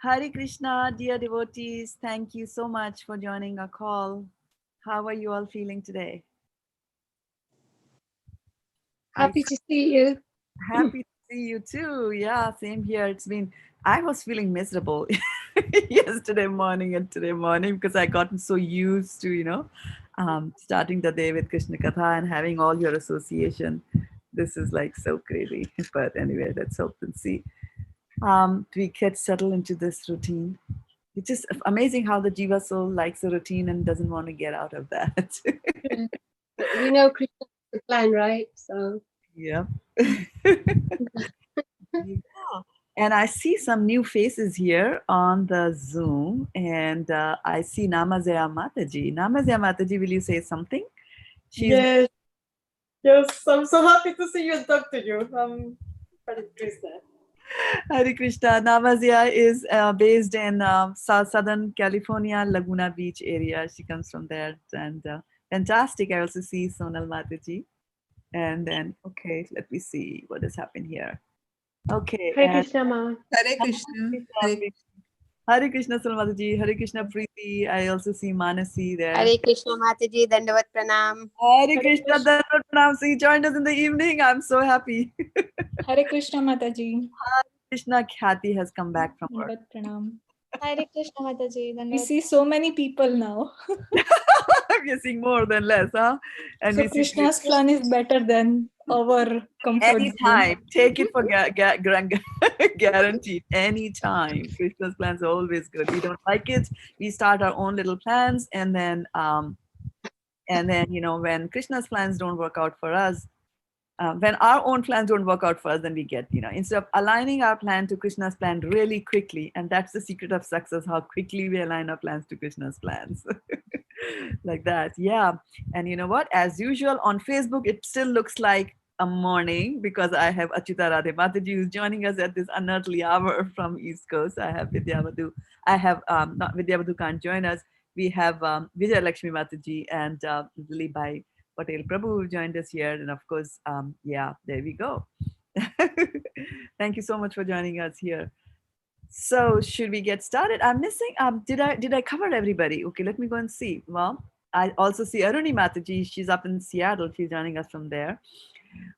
Hare Krishna, dear devotees. Thank you so much for joining our call. How are you all feeling today? Happy to see you. Happy to see you too. Yeah, same here. I was feeling miserable yesterday morning and today morning because I gotten so used to, starting the day with Krishna Katha and having all your association. This is like so crazy. But anyway, let's hope and see. We get settled into this routine. It's just amazing how the Jiva soul likes a routine and doesn't want to get out of that. We know Krishna's the plan, right? So Yeah. Yeah. And I see some new faces here on the Zoom, and I see Namazaya Mataji. Namazaya Mataji, will you say something? Yes, yes, I'm so happy to see you and talk to you. Hare Krishna. Hare Krishna. Namazaya is based in Southern California, Laguna Beach area. She comes from there, and fantastic. I also see Sonal Mataji. And then, okay, let me see what has happened here. Okay. Hare Krishna, Ma. Hare Krishna. Hare Krishna Salmataji, Hare Krishna Preeti. I also see Manasi there. Hare Krishna Mataji, Dandavat Pranam. Hare Krishna Dandavat Pranam. He joined us in the evening. I'm so happy. Hare Krishna Mataji. Hare Krishna Khyati has come back from work. Dandavat Pranam. Hare Krishna Mataji. We see so many people now. We're seeing more than less, huh? And so we see Krishna's plan is better than our comfort anytime. zone. Take it for guaranteed. Anytime. Krishna's plans are always good. We don't like it. We start our own little plans, and then when Krishna's plans don't work out for us, when our own plans don't work out for us, then we get, instead of aligning our plan to Krishna's plan really quickly, and that's the secret of success, how quickly we align our plans to Krishna's plans. Like that. Yeah. And you know what? As usual on Facebook, it still looks like a morning because I have Achita Radhe Mataji who's joining us at this unearthly hour from East Coast. I have Vidyavadhu. I have, not Vidyavadhu can't join us. We have Vijay Lakshmi Mataji and Lily Bhai Patel Prabhu who joined us here. And of course, yeah, there we go. Thank you so much for joining us here. So should we get started? I'm missing, did I cover everybody? Okay, let me go and see. Well, I also see Aruni Mataji. She's up in Seattle. She's joining us from there.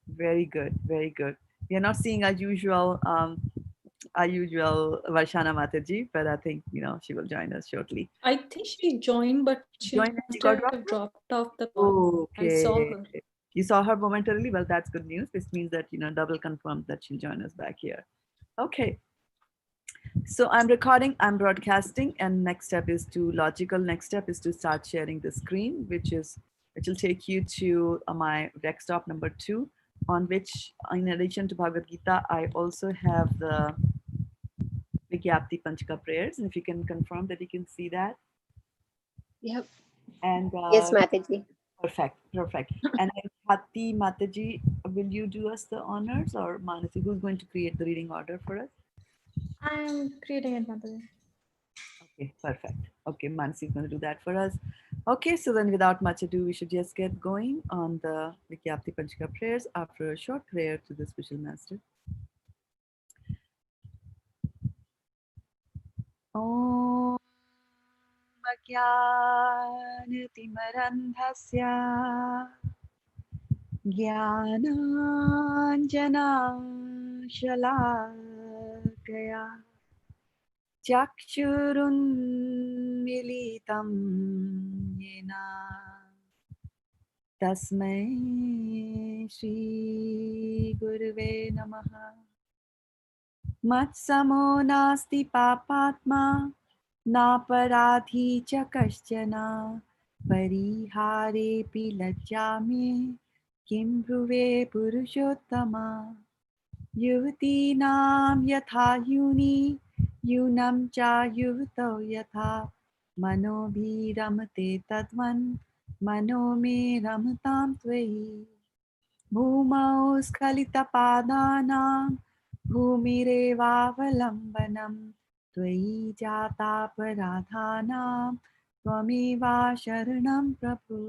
Very good, very good. We are not seeing our usual Varshana Mataji, but I think, she will join us shortly. I think she joined, but she got dropped off the call. Okay. I saw her. You saw her momentarily? Well, that's good news. This means that, double confirmed that she'll join us back here. Okay. So I'm recording, I'm broadcasting, and next step is to start sharing the screen, which will take you to my desktop number 2, on which, in addition to Bhagavad-gita, I also have the Vigyapti Panchaka prayers. And if you can confirm that you can see that. Yep. And Yes, Mataji. Perfect. And Hati Mataji, will you do us the honors, or Manasi, who's going to create the reading order for us? I'm creating it, Mataji. Okay, perfect. Okay, Manasi is going to do that for us. Okay, so then without much ado, we should just get going on the Vigyapti Panchaka prayers after a short prayer to the Spiritual Master. Om Ajnatimarandhasya Jnananjana Shalakaya Chakshurunmilitam yena tasmai Shri Gurave Namaha. Matsamo nasti papatma naparadhi cha kaschana parihare pi lajjame kim bhuve purushottama yuvati nam yatha yuni yunam cha yuvato yatha mano bhi ramate tadvan mano me ramatam tvai bhumau skalita padanam bhumirevaavalambanam tvai jata paradhanam tvameva sharanam prabhu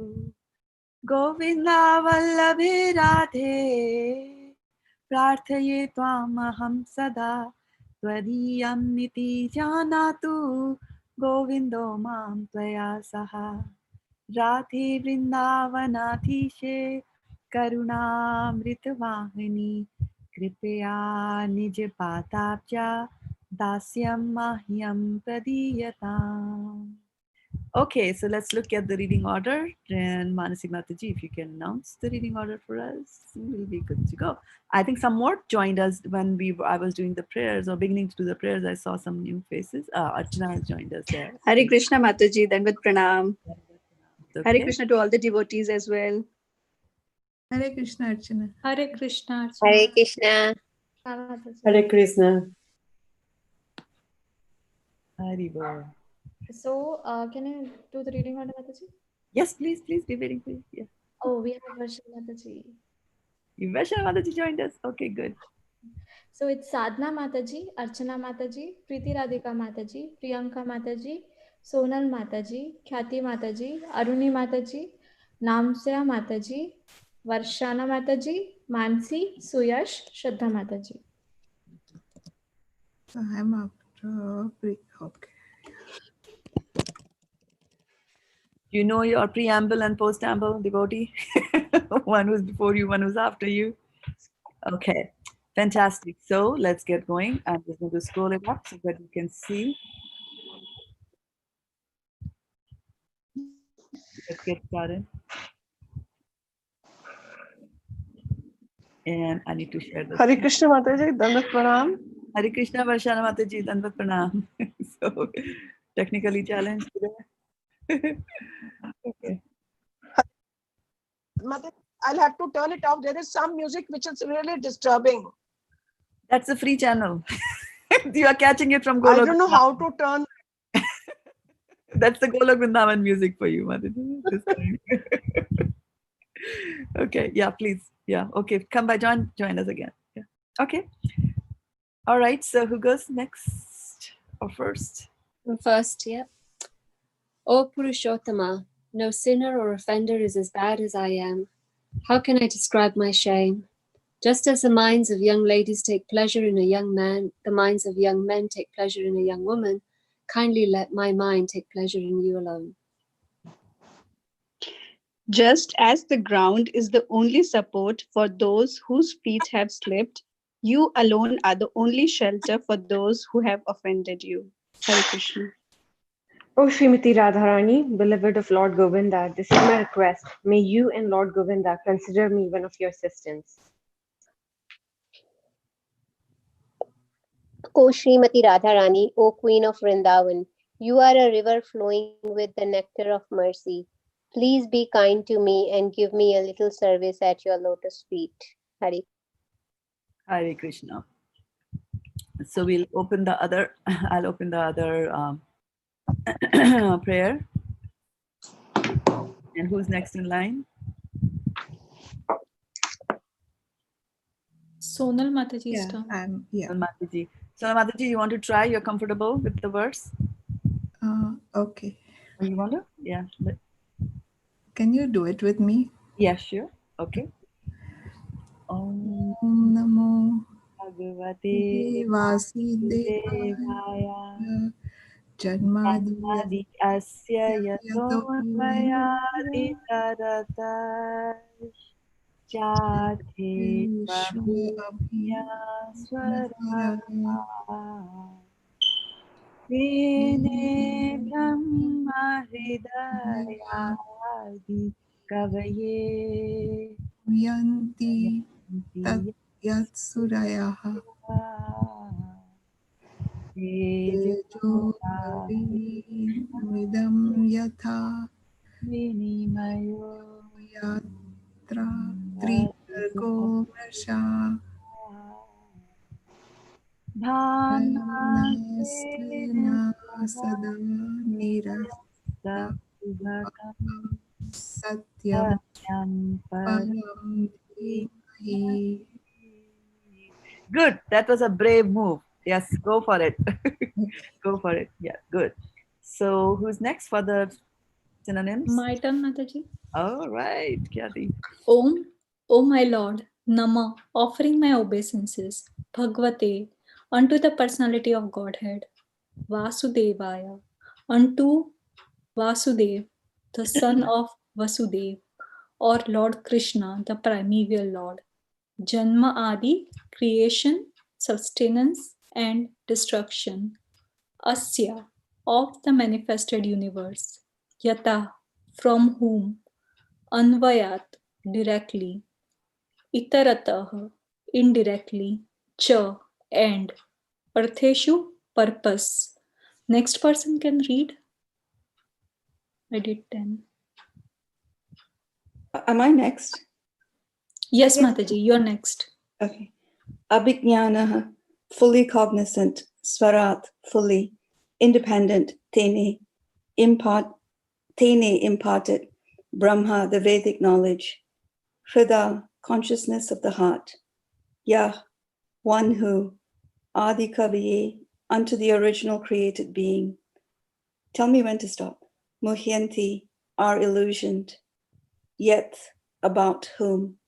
govinda vallabhe radhe prarthaye tvam aham sada Twadiyam niti janatu Govindo mam tvaya saha Radhe Vrindavanathishe Karunamritavahini Kripaya Nij Patabja Dasyam Mahyam Pradiyatam. Okay, so let's look at the reading order. And Manasi Mataji, if you can announce the reading order for us, we'll be good to go. I think some more joined us when I was doing the prayers or beginning to do the prayers. I saw some new faces. Arjuna has joined us there. Hare Krishna Mataji, Dandavat Pranam. Okay. Hare Krishna to all the devotees as well. Hare Krishna, Arjuna. Hare Krishna. Hare Krishna. Mataji. Hare Krishna. Haribo. So, can I do the reading order, Mataji? Yes, please be waiting for you. Yeah. Oh, we have Varsha Mataji. Varsha Mataji joined us. Okay, good. So it's Sadhna Mataji, Archana Mataji, Preeti Radhika Mataji, Priyanka Mataji, Sonal Mataji, Khyati Mataji, Aruni Mataji, Namsya Mataji, Varshana Mataji, Mansi, Suyash, Shraddha Mataji. So I'm after. Okay. You know your preamble and postamble, devotee? One who's before you, one who's after you. Okay, fantastic. So let's get going. I'm just going to scroll it up so that you can see. Let's get started. And I need to share this. Hare Krishna Mataji, Dandavat Pranam. Hare Krishna, Varshana Mataji, Dandavat Pranam. So technically challenged today. Okay. Mataji, I'll have to turn it off. There is some music which is really disturbing. That's a free channel. You are catching it from I Golok. don't know how to turn. That's the Golok Vrindavan music for you, Mataji. This time. Okay, yeah, please. Yeah, okay. Come by, join us again. Yeah. Okay. All right. So who goes next or first? First, yeah. O Purushottama, no sinner or offender is as bad as I am. How can I describe my shame? Just as the minds of young ladies take pleasure in a young man, the minds of young men take pleasure in a young woman, kindly let my mind take pleasure in you alone. Just as the ground is the only support for those whose feet have slipped, you alone are the only shelter for those who have offended you. Hare Krishna. O Srimati Radharani, beloved of Lord Govinda, this is my request. May you and Lord Govinda consider me one of your assistants. O Srimati Radharani, O Queen of Vrindavan, you are a river flowing with the nectar of mercy. Please be kind to me and give me a little service at your lotus feet. Hare. Hare Krishna. So we'll open the other, I'll open the other prayer. And who's next in line? Sonal Mataji's Yeah, turn. Sonal Mataji. Sonal Mataji, you want to try? You're comfortable with the verse? Okay. Or you want to? Yeah. Can you do it with me? Yeah, sure. Okay. Om Om Namo Bhagavate Vasudevaya Janmadi Asya Yato Maya Ditarata Jate Prabhuya Swara Dine Brahma Hridayadi Kavaye Yanti Yatsuraya Tejo Vidam Yatha Vinimayo Yatra Trivargo Vrasha Bhanasena Sada Nirasta Satyam Param Dhimahi. Good. That was a brave move. Yes, go for it. Go for it. Yeah, good. So who's next for the synonyms? My turn, Mataji. All right, Khyati. Om, O my Lord, Nama, offering my obeisances. Bhagavate, unto the personality of Godhead, Vasudevaya, unto Vasudev, the son of Vasudev, or Lord Krishna, the primeval Lord. Janma Adi, creation, sustenance, and destruction. Asya, of the manifested universe. Yata, from whom. Anvayat, directly. Itaratah, indirectly. Cha, and. Artheshu, purpose. Next person can read. I did 10. Am I next? Yes, Mataji, you're next. Okay. Abhignanaha, fully cognizant. Swarat, fully. Independent. Tene, imparted. Brahma, the Vedic knowledge. Hriday, consciousness of the heart. Yah, one who. Adi Kaviye, unto the original created being. Tell me when to stop. Muhyanti, are illusioned. Yet, about whom.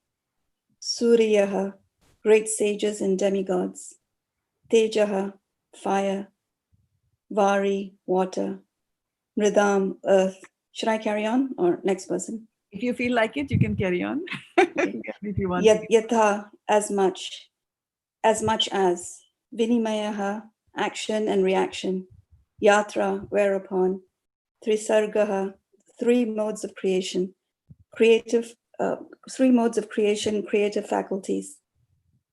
Suryaha, great sages and demigods. Tejaha, fire. Vari, water. Mridam, earth. Should I carry on or next person? If you feel like it, you can carry on. If you want. Yatha, as much as. Vinimayaha, action and reaction. Yatra, whereupon. Trisargaha, three modes of creation. Creative faculties.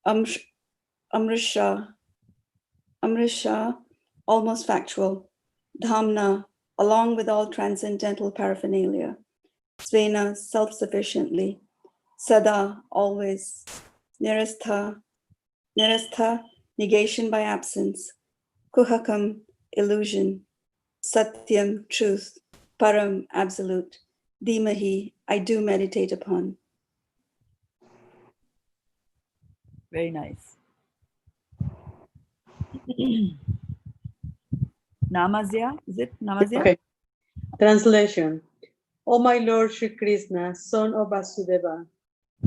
Amrisha, almost factual. Dhamna, along with all transcendental paraphernalia. Svena, self-sufficiently. Sada, always. Nirastha, negation by absence. Kuhakam, illusion. Satyam, truth. Param, absolute. Dhimahi, I do meditate upon. Very nice. Namazya, is it Namazya? Okay. Translation. O my Lord Shri Krishna, son of Vasudeva,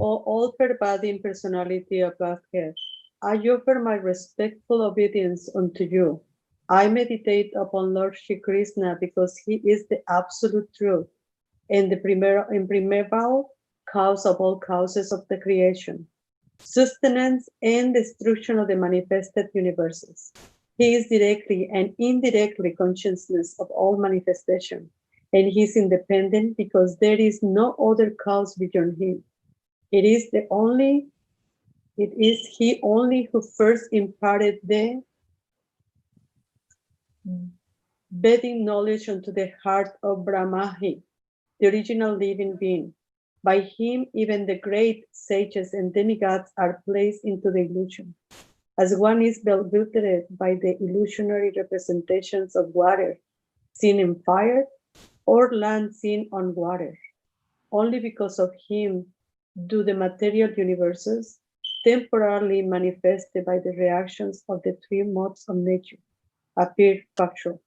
O all-pervading personality of Godhead, I offer my respectful obedience unto you. I meditate upon Lord Shri Krishna because he is the absolute truth and the imprimeval cause of all causes of the creation, sustenance and destruction of the manifested universes. He is directly and indirectly consciousness of all manifestation, and he is independent because there is no other cause beyond him. It is he only who first imparted the Vedic knowledge unto the heart of Brahmahi, the original living being. By him, even the great sages and demigods are placed into the illusion, as one is bewildered by the illusionary representations of water seen in fire or land seen on water. Only because of him do the material universes, temporarily manifested by the reactions of the three modes of nature, appear factual.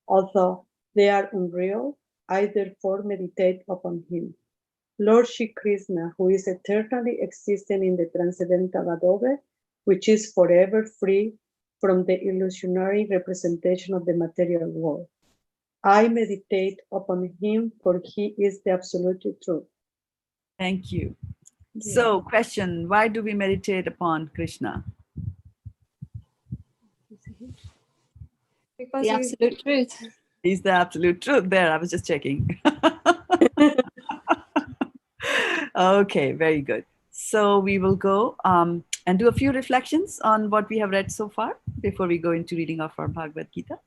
Although they are unreal, I therefore meditate upon him. Lord Shri Krishna, who is eternally existing in the transcendental adobe, which is forever free from the illusionary representation of the material world. I meditate upon him, for he is the absolute truth. Thank you. So, question, why do we meditate upon Krishna? Because the absolute truth. He's the absolute truth. There, I was just checking. Okay, very good. So we will go and do a few reflections on what we have read so far before we go into reading of our Bhagavad-gita.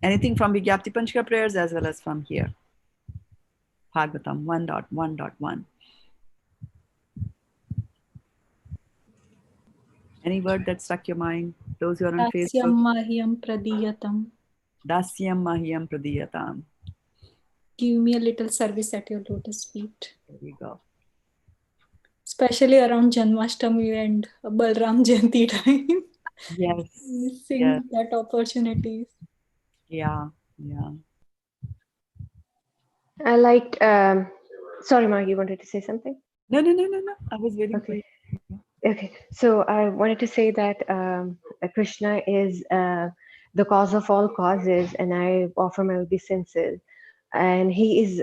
Anything from Vigyapti Panchika prayers as well as from here. Bhagavatam 1.1.1. Any word that struck your mind? Those who are on Dasyam Facebook. Mahyam Pradiyatam. Dasyam Mahyam Pradiyatam. Give me a little service at your lotus feet. There you go. Especially around Janmashtami and Balram Jayanti time. Yes. Missing Yes. that opportunity. Yeah. I liked, sorry, Mark, you wanted to say something? No. I was waiting for you. Okay, so I wanted to say that Krishna is the cause of all causes, and I offer my obeisances. And he is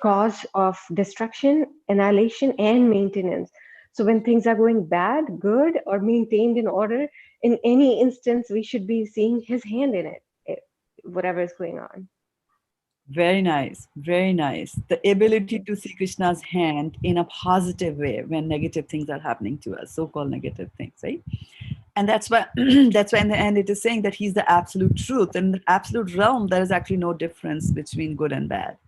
cause of destruction, annihilation, and maintenance. So when things are going bad, good, or maintained in order, in any instance, we should be seeing his hand in whatever is going on. Very nice, very nice. The ability to see Krishna's hand in a positive way when negative things are happening to us, so-called negative things, right? And that's why that's why in the end it is saying that he's the absolute truth. In the absolute realm, there is actually no difference between good and bad.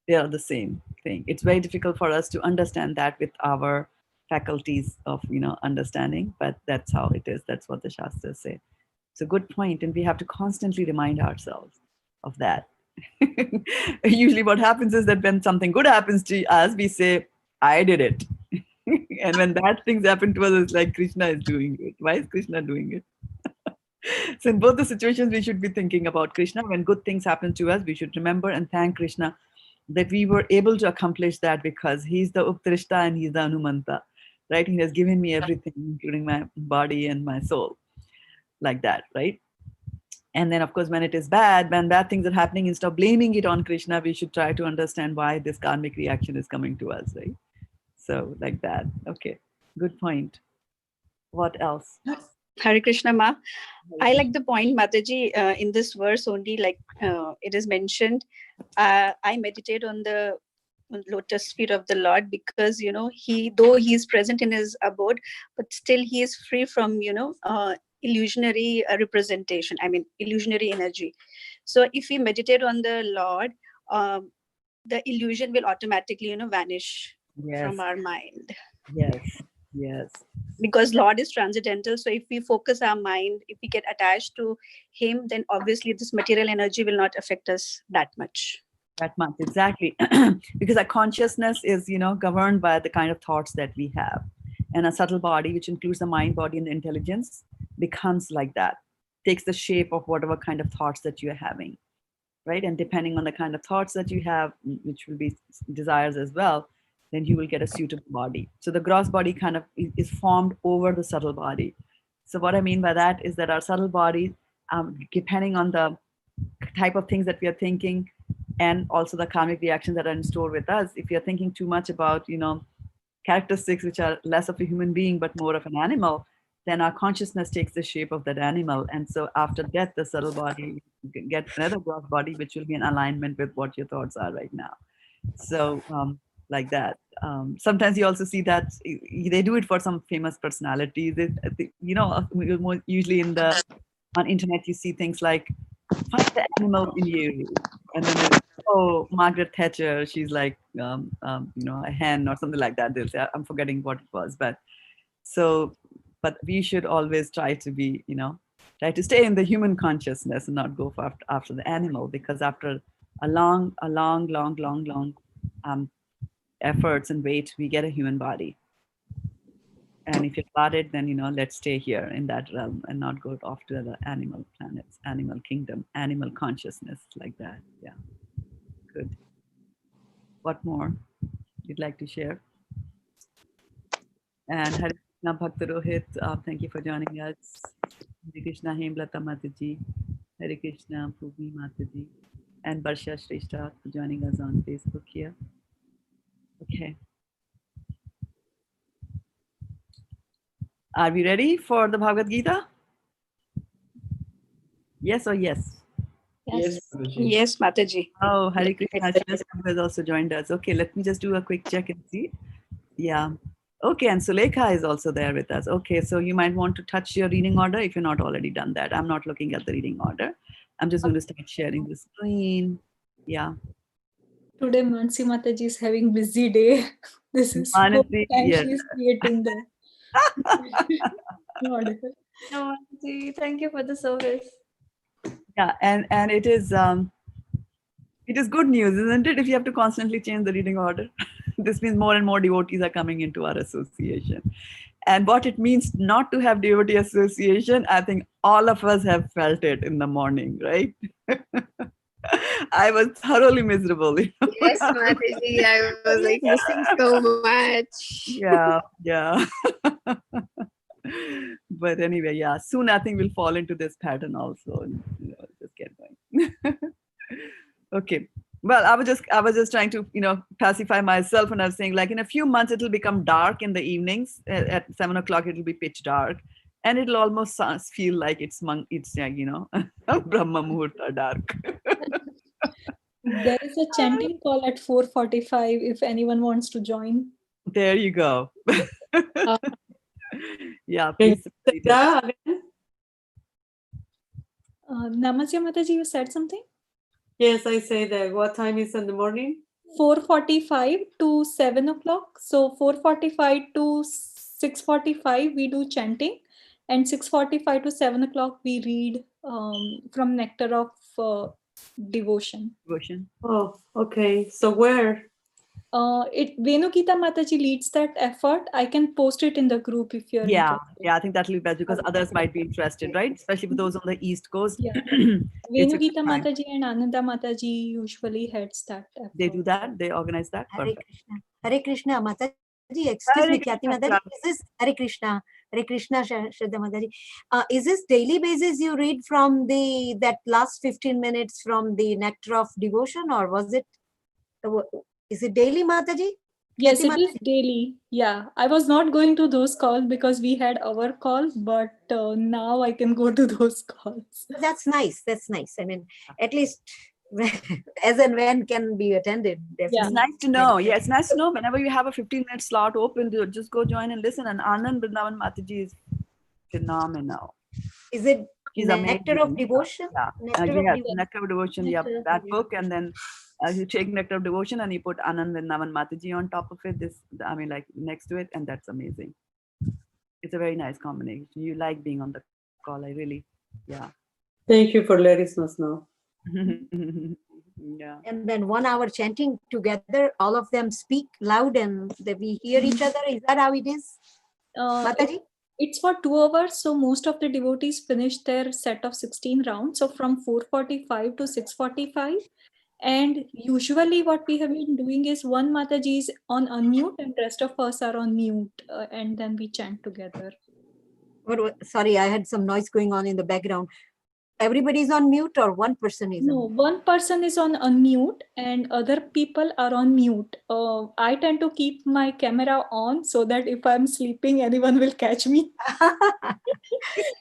They are the same thing. It's very difficult for us to understand that with our faculties of understanding, but that's how it is. That's what the Shastras say. It's a good point, and we have to constantly remind ourselves of that. Usually what happens is that when something good happens to us, we say, I did it. And when bad things happen to us, it's like Krishna is doing it. Why is Krishna doing it? So in both the situations, we should be thinking about Krishna. When good things happen to us, we should remember and thank Krishna that we were able to accomplish that because he's the Uptrishta and he's the Anumanta, right? He has given me everything, including my body and my soul, like that, right? And then, of course, when it is bad, when bad things are happening, instead of blaming it on Krishna, we should try to understand why this karmic reaction is coming to us, right? So, like that. Okay, good point. What else? Hare Krishna, Ma. I like the point, Mataji, in this verse only, like it is mentioned, I meditate on the lotus feet of the Lord because, though he is present in his abode, but still he is free from, illusionary representation, illusionary energy. So if we meditate on the Lord, the illusion will automatically, vanish from our mind. Yes. Because Lord is transcendental. So if we focus our mind, if we get attached to him, then obviously this material energy will not affect us that much. Exactly. Because our consciousness is, governed by the kind of thoughts that we have. And a subtle body, which includes the mind, body, and the intelligence, becomes like that, takes the shape of whatever kind of thoughts that you're having, right? And depending on the kind of thoughts that you have, which will be desires as well, then you will get a suitable body. So the gross body kind of is formed over the subtle body. So what I mean by that is that our subtle body, depending on the type of things that we are thinking, and also the karmic reactions that are in store with us, if you're thinking too much about, characteristics which are less of a human being but more of an animal, then our consciousness takes the shape of that animal. And so after death, the subtle body gets another gross body, which will be in alignment with what your thoughts are right now. So like that. Sometimes you also see that they do it for some famous personalities. Usually on internet, you see things like, find the animal in you. And then Margaret Thatcher, she's like, a hen or something like that. They'll say, I'm forgetting what it was. But we should always try to be, try to stay in the human consciousness and not go after the animal, because after a long efforts and wait, we get a human body. And if you've got it, then, let's stay here in that realm and not go off to the animal planets, animal kingdom, animal consciousness, like that. Yeah, good. What more you'd like to share? And Hare Krishna Bhakta Rohit, thank you for joining us. Hare Krishna Hemlata Mataji, Hare Krishna Bhumi Mataji, and Barsha Shrestha for joining us on Facebook here. Okay. Are we ready for the Bhagavad-gita? Yes or yes? Yes, yes, Mataji. Oh, Hare Krishna has also joined us. Okay, let me just do a quick check and see. Yeah. Okay, and Sulekha is also there with us. Okay, so you might want to touch your reading order if you're not already done that. I'm not looking at the reading order. I'm just going to start sharing the screen. Yeah. Today Mansi Mataji is having busy day. This is Manasi, and yes. she's creating the order. No, Mataji, thank you for the service. Yeah, and it is good news, isn't it? If you have to constantly change the reading order, this means more and more devotees are coming into our association. And what it means not to have devotee association, I think all of us have felt it in the morning, right? I was thoroughly miserable. Yes, Mataji, I was like missing so much. Yeah. But anyway, yeah, soon I think we'll fall into this pattern also. And, just get going. Okay. Well, I was just trying to, pacify myself, and I was saying, like, in a few months it'll become dark in the evenings. At 7 o'clock it'll be pitch dark, and it'll almost feel like it's Brahma Muhurta dark. There is a chanting call at 4:45 if anyone wants to join. There you go. Yeah, Can please. you say that again? Namaste Mataji, you said something? Yes, I say that. What time is in the morning? 4:45 to 7 o'clock. So 4:45 to 6:45 we do chanting, and 6:45 to 7 o'clock we read from Nectar of Devotion. Oh, okay. So where? Venugita Mataji leads that effort. I can post it in the group if you're interested. Yeah, I think that'll be best because others might be interested, right? Especially for those on the East Coast. Yeah. It's a good Venugita time. Mataji and Ananda Mataji usually heads that effort. They do that? They organize that? Hare Perfect. Krishna. Hare Krishna, Mataji. Excuse me, Khyati Mataji. Is this Hare Krishna? Hare Krishna, Shraddha Mataji. Is this daily basis you read from that last 15 minutes from the Nectar of Devotion, or was it? Is it daily, Mataji? Yes, Khyati it is daily. Yeah, I was not going to those calls because we had our call, but now I can go to those calls. That's nice. That's nice. I mean, at least as and when can be attended. Definitely. It's nice to know. Yeah, it's nice to know whenever you have a 15-minute slot open, just go join and listen. And Anand Vrindavan Mataji is phenomenal. Is it She's Nectar of Devotion? Yeah, Nectar of Devotion. Yeah, that book, and then you take Nectar of Devotion and you put Anand Vrindavan Mataji on top of it. Like next to it, and that's amazing. It's a very nice combination. You like being on the call, I really, yeah. Thank you for letting us know. Yeah. And then 1 hour chanting together, all of them speak loud and we hear each other. Is that how it is? Mataji? It's for 2 hours. So most of the devotees finish their set of 16 rounds. So from 4:45 to 6:45. And usually what we have been doing is one Mataji is on unmute and rest of us are on mute. And then we chant together. Sorry, I had some noise going on in the background. Everybody is on mute or one person is No, one person is on unmute and other people are on mute. I tend to keep my camera on so that if I'm sleeping, anyone will catch me.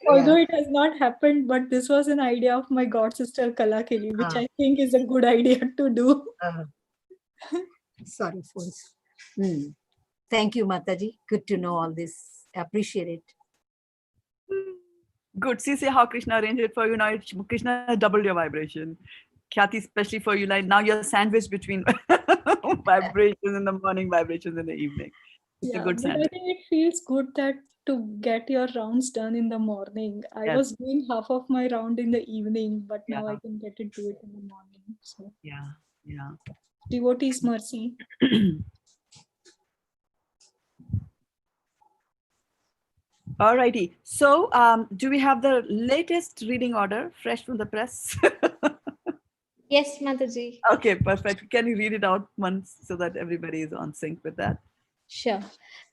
Although it has not happened, but this was an idea of my god sister Kalakeli, which I think is a good idea to do. Sorry, phones. Thank you, Mataji. Good to know all this. Appreciate it. Good. See how Krishna arranged it for you. Now Krishna has doubled your vibration. Khyati, especially for you, like now you're sandwiched between vibrations in the morning, vibrations in the evening. It's a good but sandwich. I think it feels good that to get your rounds done in the morning. I was doing half of my round in the evening, but now I can get to do it in the morning. So yeah. Devotee's mercy. Alrighty. So, do we have the latest reading order, fresh from the press? Yes, Mataji. Okay, perfect. Can you read it out once so that everybody is on sync with that? Sure.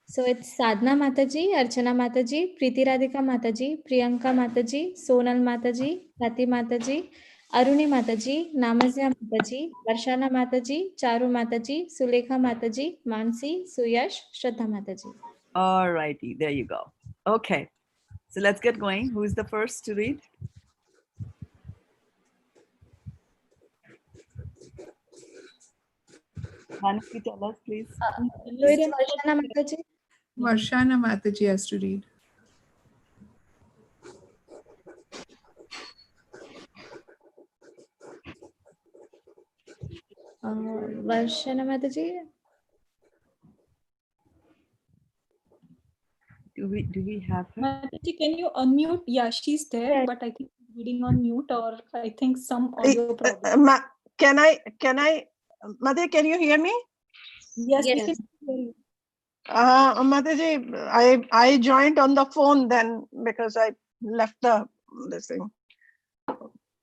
So it's Sadhana Mataji, Archana Mataji, Preeti Radhika Mataji, Priyanka Mataji, Sonal Mataji, Khyati Mataji, Aruni Mataji, Namasya Mataji, Varshana Mataji, Charu Mataji, Sulekha Mataji, Mansi, Suyash, Shraddha Mataji. Alrighty, there you go. Okay, so let's get going. Who is the first to read? Mansi, tell us, please. Varshana Mataji. Varshana Mataji has to read. Varshana Mataji. Do we have her? Mataji, can you unmute? Yeah, she's there, but I think she's reading on mute, or I think some audio problem. Can I, Mother, can you hear me? Yes, we can hear you. Mataji, I joined on the phone then because I left this thing.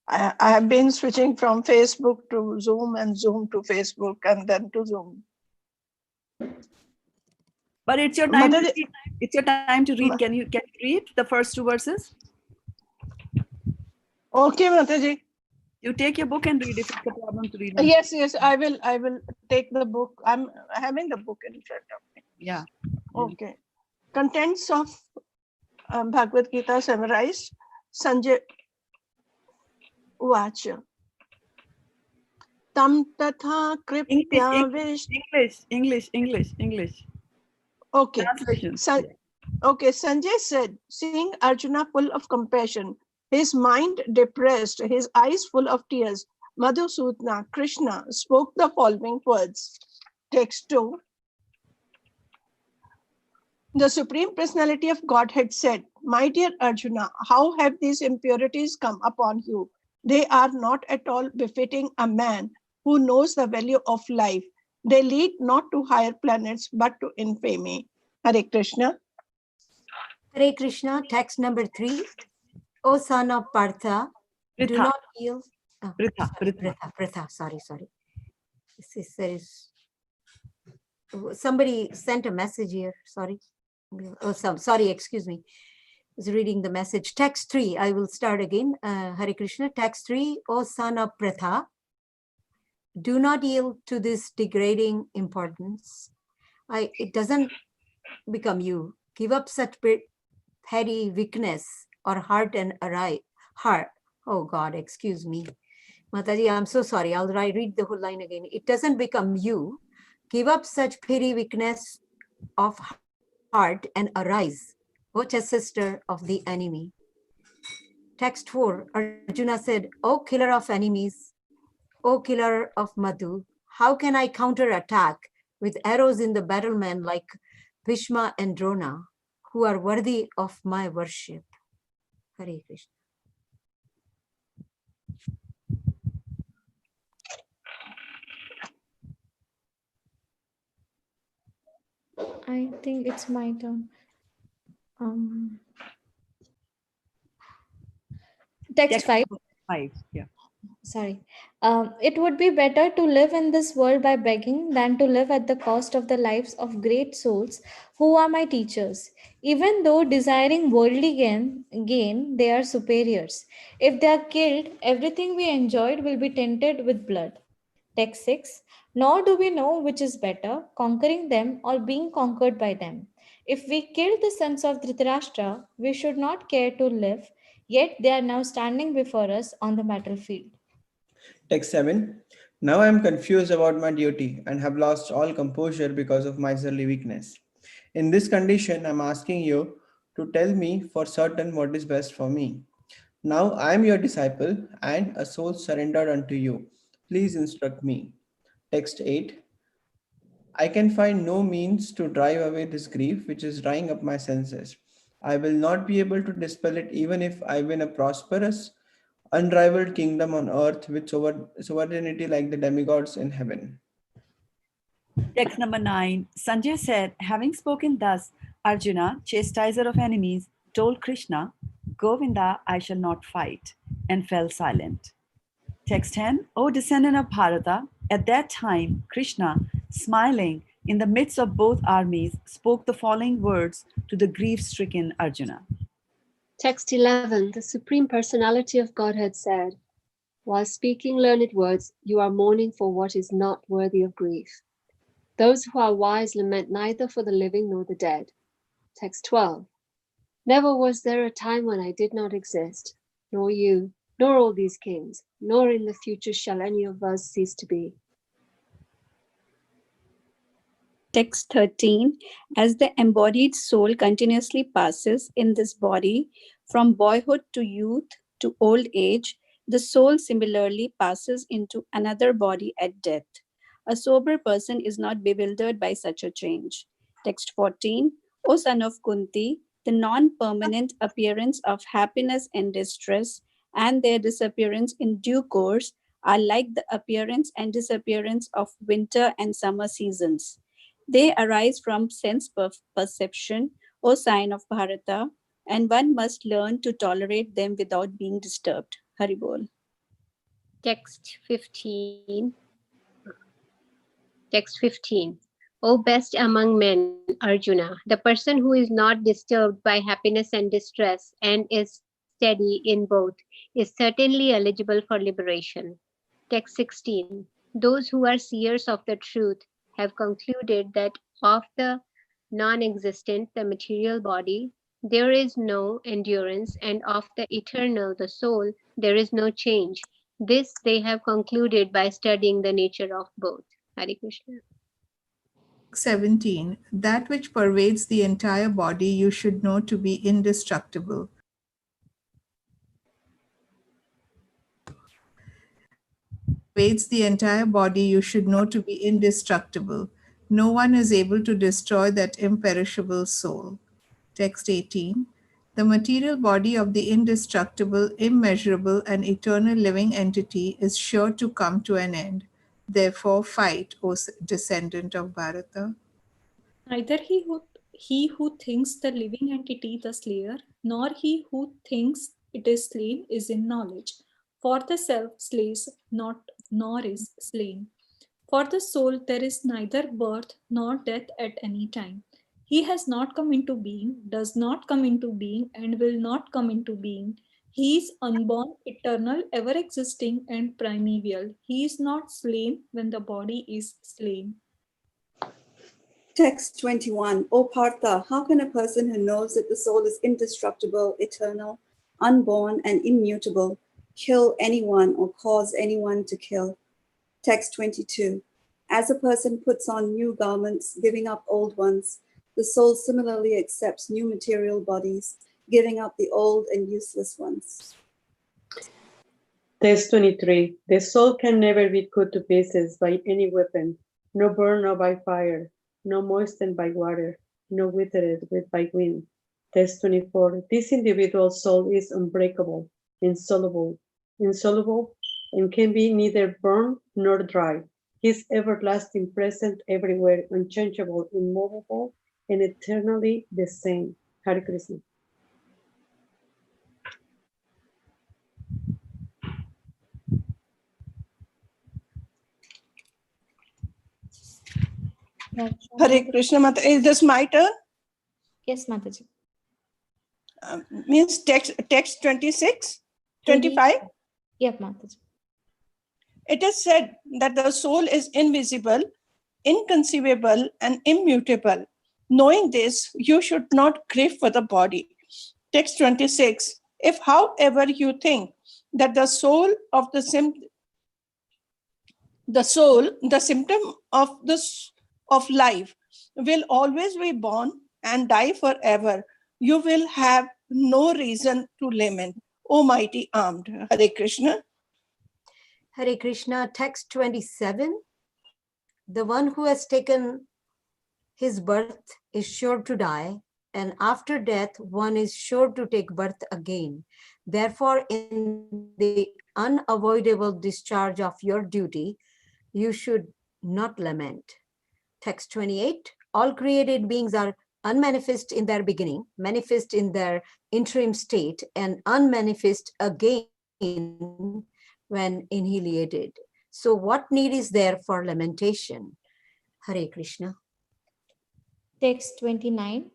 I have been switching from Facebook to Zoom and Zoom to Facebook and then to Zoom. But it's your time to Mataji, read. It's your time to read. Can you read the first two verses? okay, Mataji. You take your book and read if it's a problem to read. Yes, I will take the book. I'm having the book in front of me. Yeah. Okay. Contents of Bhagavad Gita summarized. Sanjay Uvacha. Tam tatha kripya vish. English. Okay. Translation. Okay, Sanjay said, seeing Arjuna full of compassion, his mind depressed, his eyes full of tears, Madhusudana, Krishna, spoke the following words. Text 2. The Supreme Personality of Godhead said, my dear Arjuna, how have these impurities come upon you? They are not at all befitting a man who knows the value of life. They lead not to higher planets, but to infamy. Hare Krishna. Hare Krishna, text number 3. O son of Partha, do not yield. Pritha. Sorry. There is somebody sent a message here. Sorry. Sorry, excuse me. I was reading the message. Text 3. I will start again. Hare Krishna. Text 3. O son of Pritha, do not yield to this degrading importance. It doesn't become you. Give up such petty weakness or heart. Oh God, excuse me. Mataji, I'm so sorry. I'll read the whole line again. It doesn't become you. Give up such petty weakness of heart and arise, O sister of the enemy. Text 4. Arjuna said, O killer of enemies, O killer of Madhu, how can I counterattack with arrows in the battlemen like Bhishma and Drona, who are worthy of my worship? Hare Krishna. I think it's my turn. Text 5. Yeah. Sorry. It would be better to live in this world by begging than to live at the cost of the lives of great souls who are my teachers. Even though desiring worldly gain, they are superiors. If they are killed, everything we enjoyed will be tainted with blood. Text 6. Nor do we know which is better, conquering them or being conquered by them. If we killed the sons of Dhritarashtra, we should not care to live, yet they are now standing before us on the battlefield. Text 7. Now I am confused about my duty and have lost all composure because of miserly weakness. In this condition, I am asking you to tell me for certain what is best for me. Now I am your disciple and a soul surrendered unto you. Please instruct me. Text 8. I can find no means to drive away this grief which is drying up my senses. I will not be able to dispel it even if I win a prosperous, unrivaled kingdom on earth with sovereignty like the demigods in heaven. Text number 9. Sanjay said, having spoken thus, Arjuna, chastiser of enemies, told Krishna, Govinda, I shall not fight, and fell silent. Text 10. O descendant of Bharata, at that time, Krishna, smiling in the midst of both armies, spoke the following words to the grief-stricken Arjuna. Text 11. The Supreme Personality of Godhead said, while speaking learned words, you are mourning for what is not worthy of grief. Those who are wise lament neither for the living nor the dead. Text 12. Never was there a time when I did not exist, nor you, nor all these kings, nor in the future shall any of us cease to be. Text 13. As the embodied soul continuously passes in this body from boyhood to youth to old age, the soul similarly passes into another body at death. A sober person is not bewildered by such a change. Text 14. O son of Kunti, the non-permanent appearance of happiness and distress and their disappearance in due course are like the appearance and disappearance of winter and summer seasons. They arise from sense perception, O sign of Bharata, and one must learn to tolerate them without being disturbed. Haribol. Text 15. Text 15. O best among men, Arjuna, the person who is not disturbed by happiness and distress and is steady in both is certainly eligible for liberation. Text 16. Those who are seers of the truth have concluded that of the non existent, the material body, there is no endurance, and of the eternal, the soul, there is no change. This they have concluded by studying the nature of both. Hare Krishna. 17. That which pervades the entire body you should know to be indestructible. Pervades the entire body you should know to be indestructible. No one is able to destroy that imperishable soul. Text 18. The material body of the indestructible, immeasurable, and eternal living entity is sure to come to an end. Therefore, fight, O descendant of Bharata. Neither he who thinks the living entity the slayer, nor he who thinks it is slain is in knowledge. For the self slays not, nor is slain. For the soul there is neither birth nor death at any time. He has not come into being, does not come into being, and will not come into being. He is unborn, eternal, ever existing, and primeval. He is not slain when the body is slain. Text 21. O Partha, how can a person who knows that the soul is indestructible, eternal, unborn, and immutable kill anyone or cause anyone to kill? Text 22. As a person puts on new garments, giving up old ones, the soul similarly accepts new material bodies, giving up the old and useless ones. Text 23. The soul can never be cut to pieces by any weapon, no burned nor by fire, no moistened by water, no withered with by wind. Text 24. This individual soul is unbreakable, insoluble, and can be neither burned nor dry. He is everlasting, present everywhere, unchangeable, immovable, and eternally the same. Hare Krishna. Hare Krishna Mata. Is this my turn? Yes, Mataji. Means text 26, 25. Yep, Mataji. It is said that the soul is invisible, inconceivable, and immutable. Knowing this, you should not crave for the body. Text 26. If, however, you think that the symptom of life, will always be born and die forever, you will have no reason to lament. O mighty armed. Hare Krishna. Hare Krishna, text 27. The one who has taken his birth is sure to die, and after death, one is sure to take birth again. Therefore, in the unavoidable discharge of your duty, you should not lament. Text 28. All created beings are unmanifest in their beginning, manifest in their interim state, and unmanifest again when annihilated. So what need is there for lamentation? Hare Krishna. Text 29.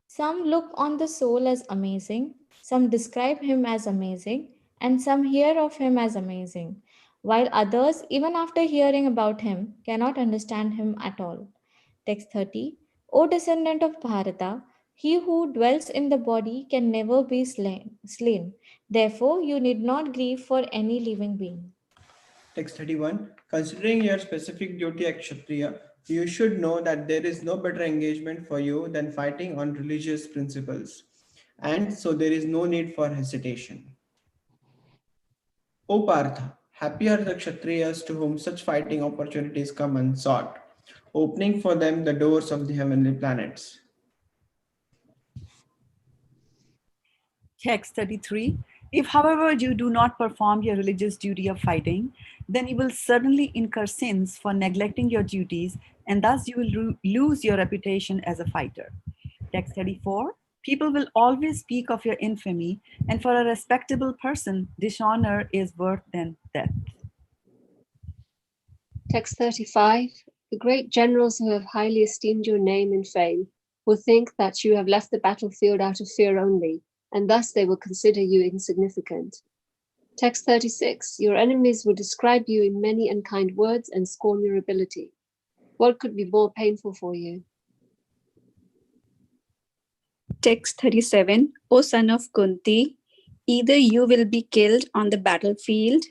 Some look on the soul as amazing, some describe him as amazing, and some hear of him as amazing, while others, even after hearing about him, cannot understand him at all. Text 30. O descendant of Bharata, he who dwells in the body can never be slain. Therefore, you need not grieve for any living being. Text 31. Considering your specific duty as Kshatriya, you should know that there is no better engagement for you than fighting on religious principles. And so there is no need for hesitation. O Partha, happy are the Kshatriyas to whom such fighting opportunities come unsought, opening for them the doors of the heavenly planets. Text 33. If, however, you do not perform your religious duty of fighting, then you will certainly incur sins for neglecting your duties, and thus you will lose your reputation as a fighter. Text 34. People will always speak of your infamy, and for a respectable person, dishonor is worse than death. Text 35. The great generals who have highly esteemed your name and fame will think that you have left the battlefield out of fear only, and thus they will consider you insignificant. Text 36. Your enemies will describe you in many unkind words and scorn your ability. What could be more painful for you? Text 37. O son of Kunti, either you will be killed on the battlefield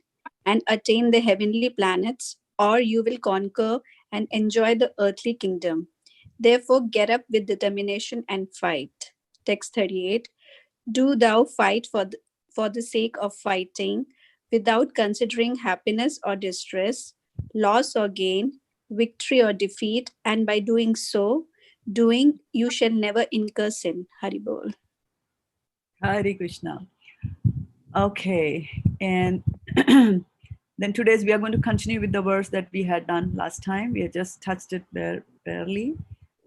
and attain the heavenly planets, or you will conquer and enjoy the earthly kingdom. Therefore, get up with determination and fight. Text 38. Do thou fight for the sake of fighting, without considering happiness or distress, loss or gain, victory or defeat, and by doing so, you shall never incur sin. Haribol. Hare Krishna. Okay, and then today's we are going to continue with the verse that we had done last time. We had just touched it barely,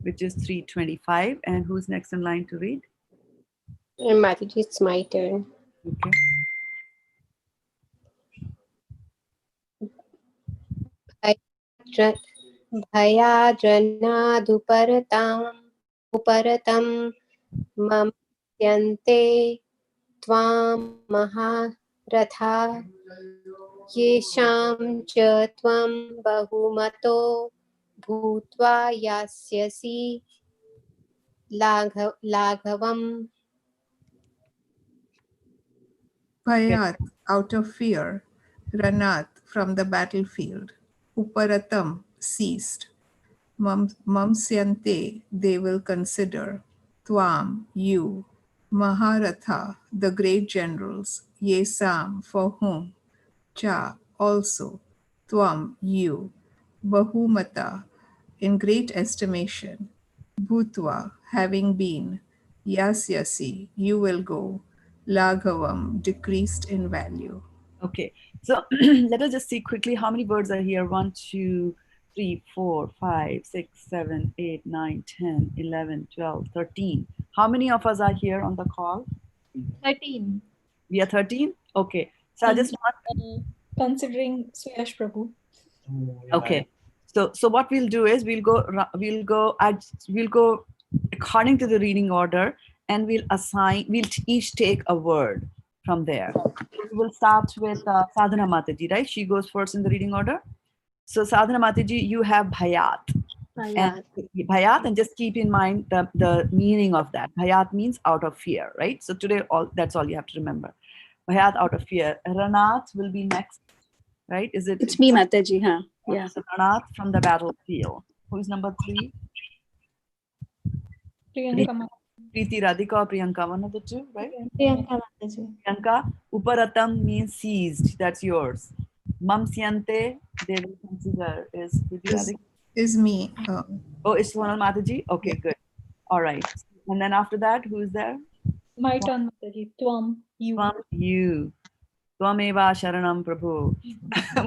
which is 325. And who's next in line to read? Mataji, it's my turn. Okay. Bhayajanaduparatam mamyante tvam maharatha yesham cha tvam bahumato bhutva yasyasi laghavam. Bhayat, out of fear. Ranat, from the battlefield. Uparatam, ceased. Mamsyante, they will consider. Tvam, you. Maharatha, the great generals. Yesam, for whom. Cha, also. Tvam, you. Bahumata, in great estimation. Bhutva, having been. Yasyasi, you will go. Laghavam, decreased in value. Okay, so let us just see quickly how many words are here. 1, 2, 3, 4, 5, 6, 7, 8, 9, 10, 11, 12, 13. How many of us are here on the call? 13. We are 13? Okay. So I just want... Considering Suyash Prabhu. Okay. So what we'll do is we'll go according to the reading order, and we'll each take a word from there. We'll start with Sadhana Mataji, right? She goes first in the reading order. So Sadhana Mataji, you have Bhayat. Bhayat, and just keep in mind the meaning of that. Bhayat means out of fear, right? So today, that's all you have to remember. Bhayat, out of fear. Ranat will be next, right? Is it? It's me, Mataji, huh? Yeah. So Ranat from the battlefield. Who's number 3? Priyanka. Preeti Radhika or Priyanka, one of the two, right? Priyanka Mataji. Priyanka, Uparatam means seized. That's yours. Mamsyante, they will consider is Preeti Radhika. Is me. Oh, it's Sonal Mataji? Okay, good. All right. And then after that, who is there? My turn, Mataji. Tvam, you. Tvam, you. Tvameva Sharanam Prabhu.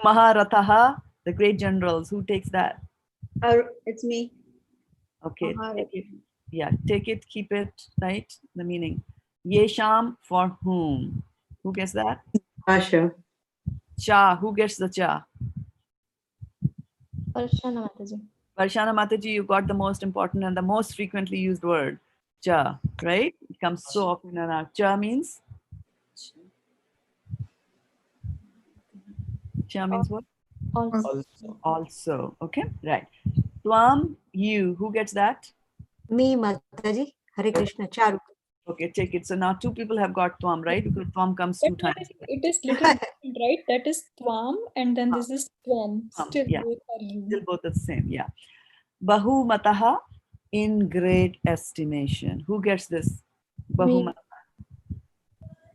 Maharathaha, the great generals. Who takes that? It's me. Okay. Take it. Yeah, take it, keep it, right? The meaning. Yesham, for whom? Who gets that? Asha. Cha, who gets the cha? Varshana Mataji. Varshana Mataji, you got the most important and the most frequently used word. Cha, right? It comes so often in our cha means? Cha means what? Also. Okay, right. Tvam, you, who gets that? Me, Mataji. Hare Krishna. Charu. Okay, take it. So now 2 people have got Tvam, right? Because Tvam comes 2 times. It is little different, right? That is Tvam, and then this is Tvam. Still yeah. both are you. Still both the same, yeah. Bahumataha, in great estimation. Who gets this? Bahumataha.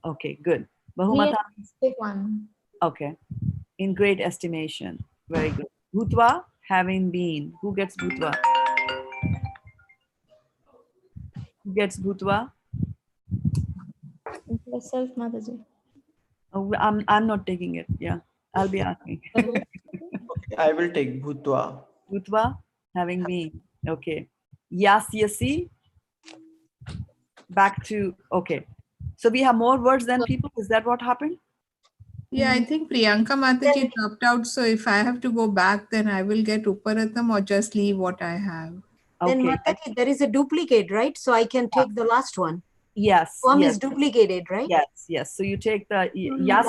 Okay, good. Bahumataha. Take one. Okay. In great estimation. Very good. Bhutva, having been. Who gets Bhutva? Who gets Bhutva? Yourself, Mataji. Oh, I'm not taking it. Yeah, I'll be asking. Okay, I will take Bhutva. Bhutva, having been. Okay. Yasyasi. Back to, okay. So we have more words than people. Is that what happened? Yeah, I think Priyanka Mataji dropped out. So if I have to go back, then I will get Uparatam or just leave what I have. Then Okay. Mataji, there is a duplicate, right? So I can take the last one. Yes. Swam Yes. is duplicated, right? Yes. Yes. So you take the yes.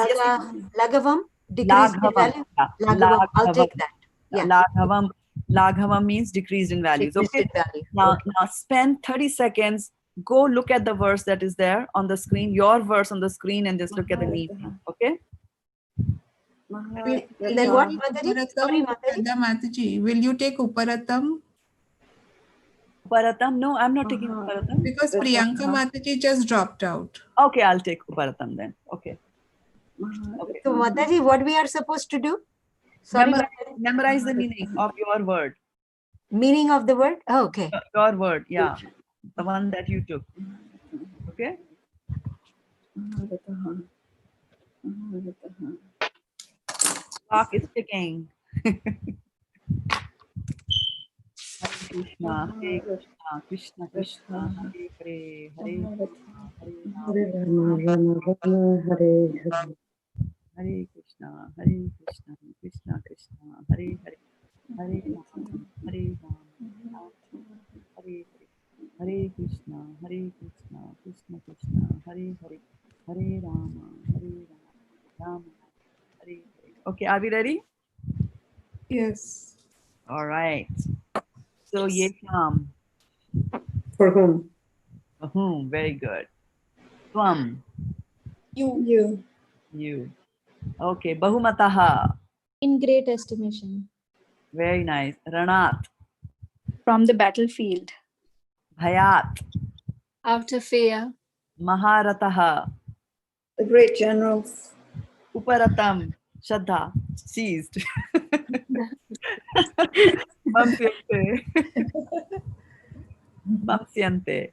Lagavam, decreased in Laghavam. value. Yeah. Lagavam, I'll take that. Yeah. Laghavam. Laghavam means decreased in values. Decreased Okay. in value. Now, Okay. now spend 30 seconds. Go look at the verse that is there on the screen, your verse on the screen, and just look at the meaning. Okay. Then what, Mataji? Sorry, Mataji. Shraddha Mataji, will you take Uparatam? Uparatam? No, I'm not taking Uparatam. Because Priyanka Mataji just dropped out. Okay, I'll take Uparatam then. Okay. Okay. So Mataji, what we are supposed to do? Sorry, memorize the meaning of your word. Meaning of the word? Oh, okay. Your word, yeah. The one that you took. Okay? Clock is ticking. Hare Krishna, Hare Krishna, Krishna Krishna, Hare Hare, Hare Rama, Hare Krishna, Krishna Krishna, Hare Hare, Hare Rama, Hare Hare Krishna, Krishna Krishna, Hare Hare, Hare Rama, Rama Hare Hare. Okay, are we ready? Yes. All right. So Yesham. For whom? For whom? Very good. Swam. You. You. Okay. Bahumataha. In great estimation. Very nice. Ranat. From the battlefield. Bhayat. Out of fear. Maharataha. The great generals. Uparatam. Shraddha. Seized. Mamsyante. Mamsyante.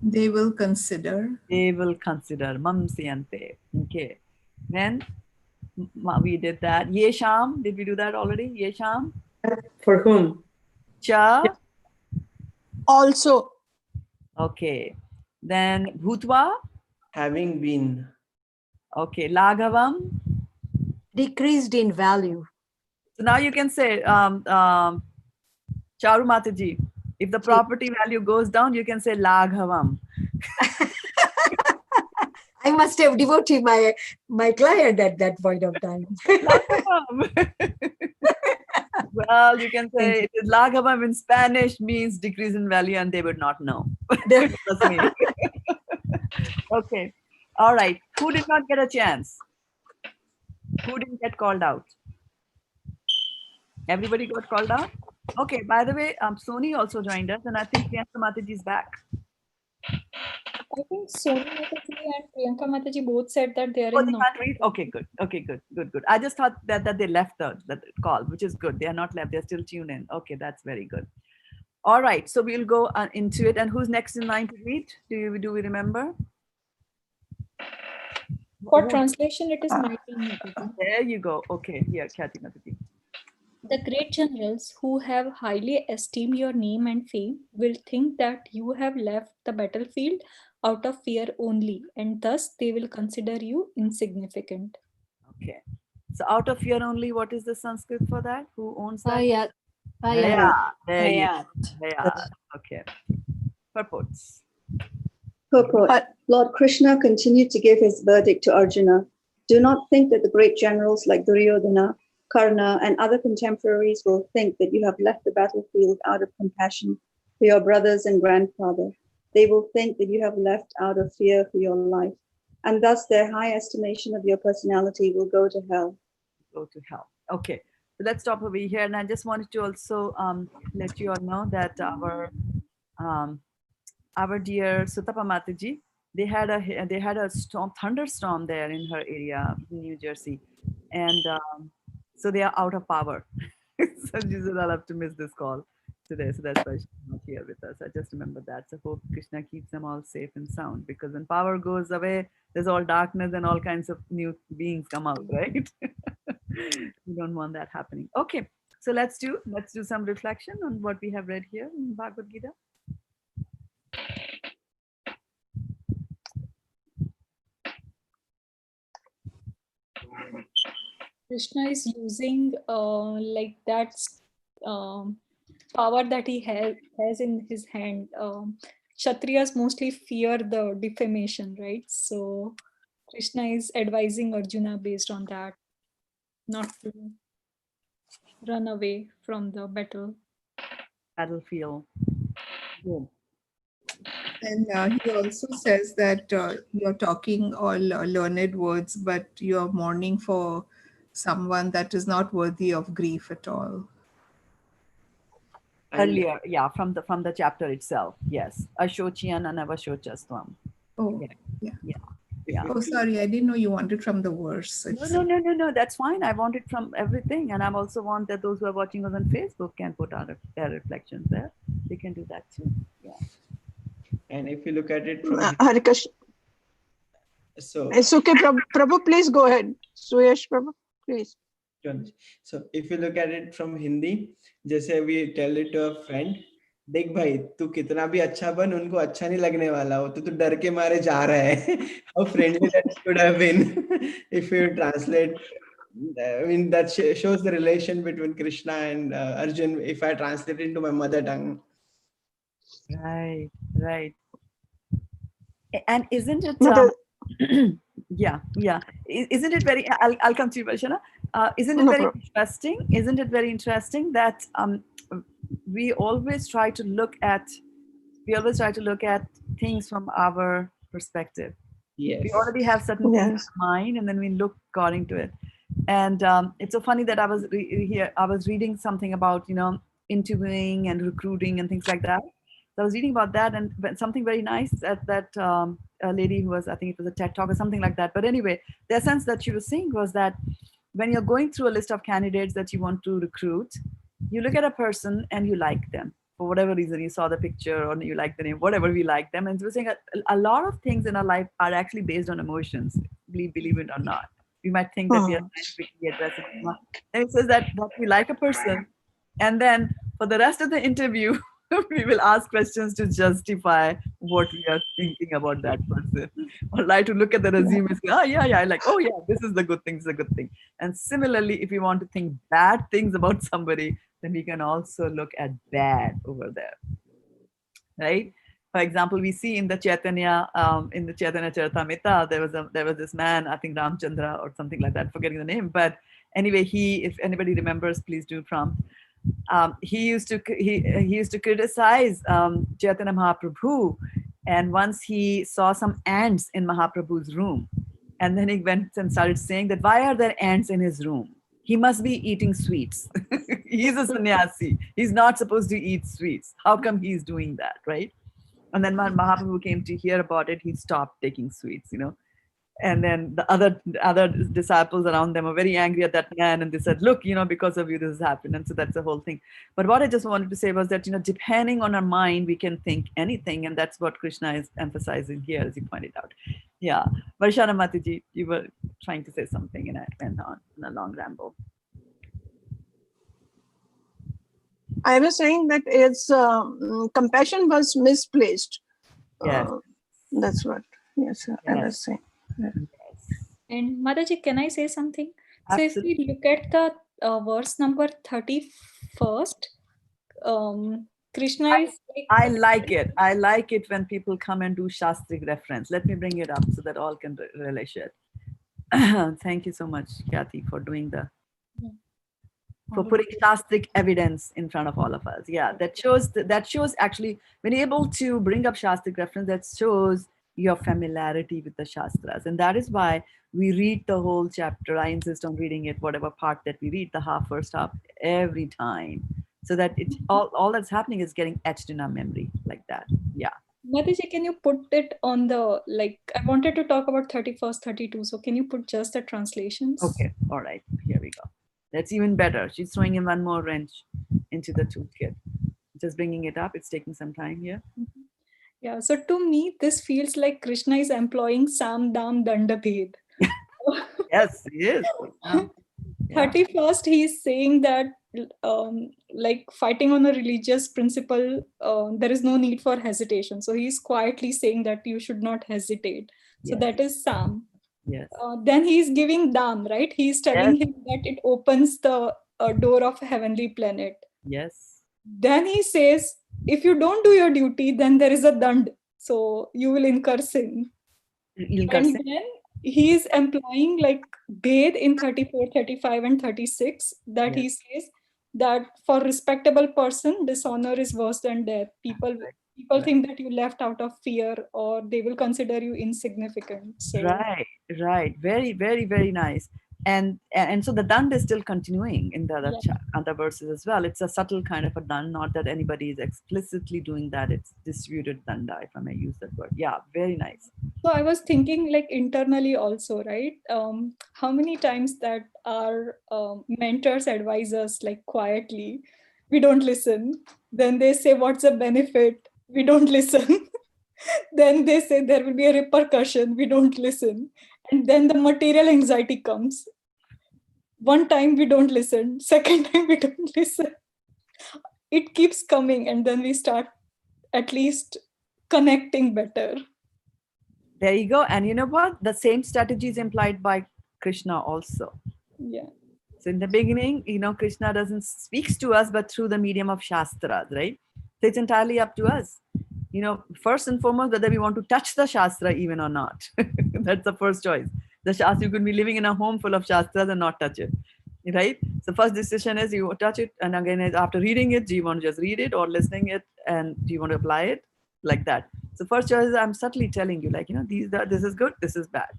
They will consider. They will consider. Mamsyante. Okay. Then we did that. Yesham. Did we do that already? Yesham. For whom? Cha. Also. Okay. Then Bhutva. Having been. Okay. Laghavam. Decreased in value. So now you can say, Charu Mataji, if the property value goes down, you can say Laghavam. I must have devoted my client at that point of time. Well, you can say Laghavam in Spanish means decrease in value, and they would not know. That's me. Okay. All right. Who did not get a chance? Who didn't get called out? Everybody got called out? Okay. By the way, Soni also joined us, and I think Priyanka Mataji is back. I think Soni Mataji and Priyanka Mataji both said that they are Oh, in. they can't read? Okay, good. Okay, good. I just thought that they left the call, which is good. They are not left. They're still tuned in. Okay, that's very good. All right. So we'll go into it. And who's next in line to read? Do we remember? For translation, it is my team. There you go. Okay, here, Khyati Mataji. The great generals who have highly esteemed your name and fame will think that you have left the battlefield out of fear only, and thus they will consider you insignificant. Okay. So out of fear only, what is the Sanskrit for that? Who owns that? Bhayat. Bhayat. There you Bhayat. go. Bhayat. Okay. Purports. Purport. Lord Krishna continued to give his verdict to Arjuna. Do not think that the great generals like Duryodhana, Karna, and other contemporaries will think that you have left the battlefield out of compassion for your brothers and grandfather. They will think that you have left out of fear for your life, and thus their high estimation of your personality will go to hell. Go to hell. Okay. So let's stop over here. And I just wanted to also let you all know that our dear Sutapa Mataji, they had a thunderstorm there in her area, New Jersey, and so they are out of power. So she said, I'll have to miss this call today. So that's why she's not here with us. I just remember that. So hope Krishna keeps them all safe and sound, because when power goes away, there's all darkness and all kinds of new beings come out, right? We don't want that happening. Okay. So let's do some reflection on what we have read here in Bhagavad-gita. Krishna is using like that power that he has in his hand. Kshatriyas mostly fear the defamation, right? So Krishna is advising Arjuna based on that, not to run away from the battlefield. Good. And he also says that you're talking all learned words, but you're mourning for someone that is not worthy of grief at all. And Earlier, yeah, from the chapter itself. Yes. Ashochiyan anavashochastvam. Oh, Yeah. yeah. Yeah. if Yeah. you Oh, sorry, I didn't know you wanted from the verse No, itself. no. That's fine. I want it from everything. And I also want that those who are watching us on Facebook can put out their reflections there. They can do that too. Yeah. And if you look at it from Hare Krishna. so It's okay, Prabhu, please go ahead. Suyash, Prabhu, please. so if you look at it from Hindi, जैसे we tell it to a friend, देख भाई तू कितना भी अच्छा बन उनको अच्छा नहीं लगने वाला हो तो तू डर के मारे जा रहा है. How friendly that could have been if you translate. I mean that shows the relation between Krishna and Arjun if I translate it into my mother tongue. Right. And isn't it yeah. Isn't it very I'll come to you, Varshana. Isn't it No very problem. interesting? Isn't it very interesting that we always try to look at things from our perspective. Yes. We already have certain things Yes. in mind, and then we look according to it. And it's so funny that I was reading something about interviewing and recruiting and things like that. So I was reading about that, and something very nice that a lady who was, I think it was a TED talk or something like that. But anyway, the essence that she was saying was that when you're going through a list of candidates that you want to recruit, you look at a person and you like them for whatever reason. You saw the picture or you like the name, whatever, we like them. And so we're saying a lot of things in our life are actually based on emotions, believe it or not. We might think that we are scientifically addressing it. And it says that we like a person, and then for the rest of the interview, we will ask questions to justify what we are thinking about that person, or try to look at the resume and say, oh yeah, like, oh yeah, this is the good thing, this is a good thing. And similarly, if we want to think bad things about somebody, then we can also look at bad over there, right? For example, we see in the Chaitanya Charitamrita, there was this man, I think Ramchandra or something like that, forgetting the name. But anyway, if anybody remembers, please do prompt. He used to criticize Chaitanya Mahaprabhu, and once he saw some ants in Mahaprabhu's room, and then he went and started saying that why are there ants in his room? He must be eating sweets. He's a sannyasi. He's not supposed to eat sweets. How come he's doing that, right? And then when Mahaprabhu came to hear about it, he stopped taking sweets, And then the other disciples around them were very angry at that man, and they said, look, because of you, this has happened. And so that's the whole thing. But what I just wanted to say was that, depending on our mind, we can think anything. And that's what Krishna is emphasizing here, as you pointed out. Yeah. Varshana Mataji, you were trying to say something, and I went on in a long ramble. I was saying that its compassion was misplaced. Yes. That's what. Yes, I was saying. Yeah. And Mataji, can I say something? Absolutely. So if we look at the verse number 31st, Krishna is I like it. I like it when people come and do Shastric reference. Let me bring it up so that all can relish it. Thank you so much, Kathy, for doing for putting Shastric evidence in front of all of us. Yeah, that shows actually, when you're able to bring up Shastric reference, that shows your familiarity with the Shastras. And that is why we read the whole chapter. I insist on reading it, whatever part that we read, the first half, every time. So that it's all that's happening is getting etched in our memory like that. Yeah. Mataji, can you put it on the, I wanted to talk about 31st, 32. So can you put just the translations? Okay. All right. Here we go. That's even better. She's throwing in one more wrench into the toolkit. Just bringing it up. It's taking some time here. Mm-hmm. Yeah. So to me, this feels like Krishna is employing Sam Dam Danda Bhed. Yes, he is. 31st, he's saying that fighting on a religious principle, there is no need for hesitation. So he's quietly saying that you should not hesitate. So that is Sam. Yes. Then he's giving dam, right? He's telling Yes. him that it opens the door of heavenly planet. Yes. Then he says, if you don't do your duty, then there is a dand. So you will incur sin. And then he is employing like Bhed in 34, 35, and 36, that he says that for respectable person, dishonor is worse than death. People think that you left out of fear, or they will consider you insignificant. So Right. Very, very, very nice. And so the dand is still continuing in the other verses as well. It's a subtle kind of a dand, not that anybody is explicitly doing that. It's distributed danda, if I may use that word. Yeah, very nice. So I was thinking like internally also, right? How many times that our mentors advise us like quietly, we don't listen. Then they say, what's the benefit? We don't listen. Then they say there will be a repercussion. We don't listen. And then the material anxiety comes. One time we don't listen. Second time we don't listen. It keeps coming, and then we start at least connecting better. There you go. And you know what? The same strategy is implied by Krishna also. Yeah. So in the beginning, Krishna doesn't speaks to us, but through the medium of Shastras, right? So it's entirely up to us. First and foremost, whether we want to touch the Shastra even or not. That's the first choice. The Shastra, you could be living in a home full of Shastras and not touch it, right? So first decision is you touch it. And again, after reading it, do you want to just read it, or listening it, and do you want to apply it like that? So first choice is, I'm subtly telling you, like, this is good, this is bad.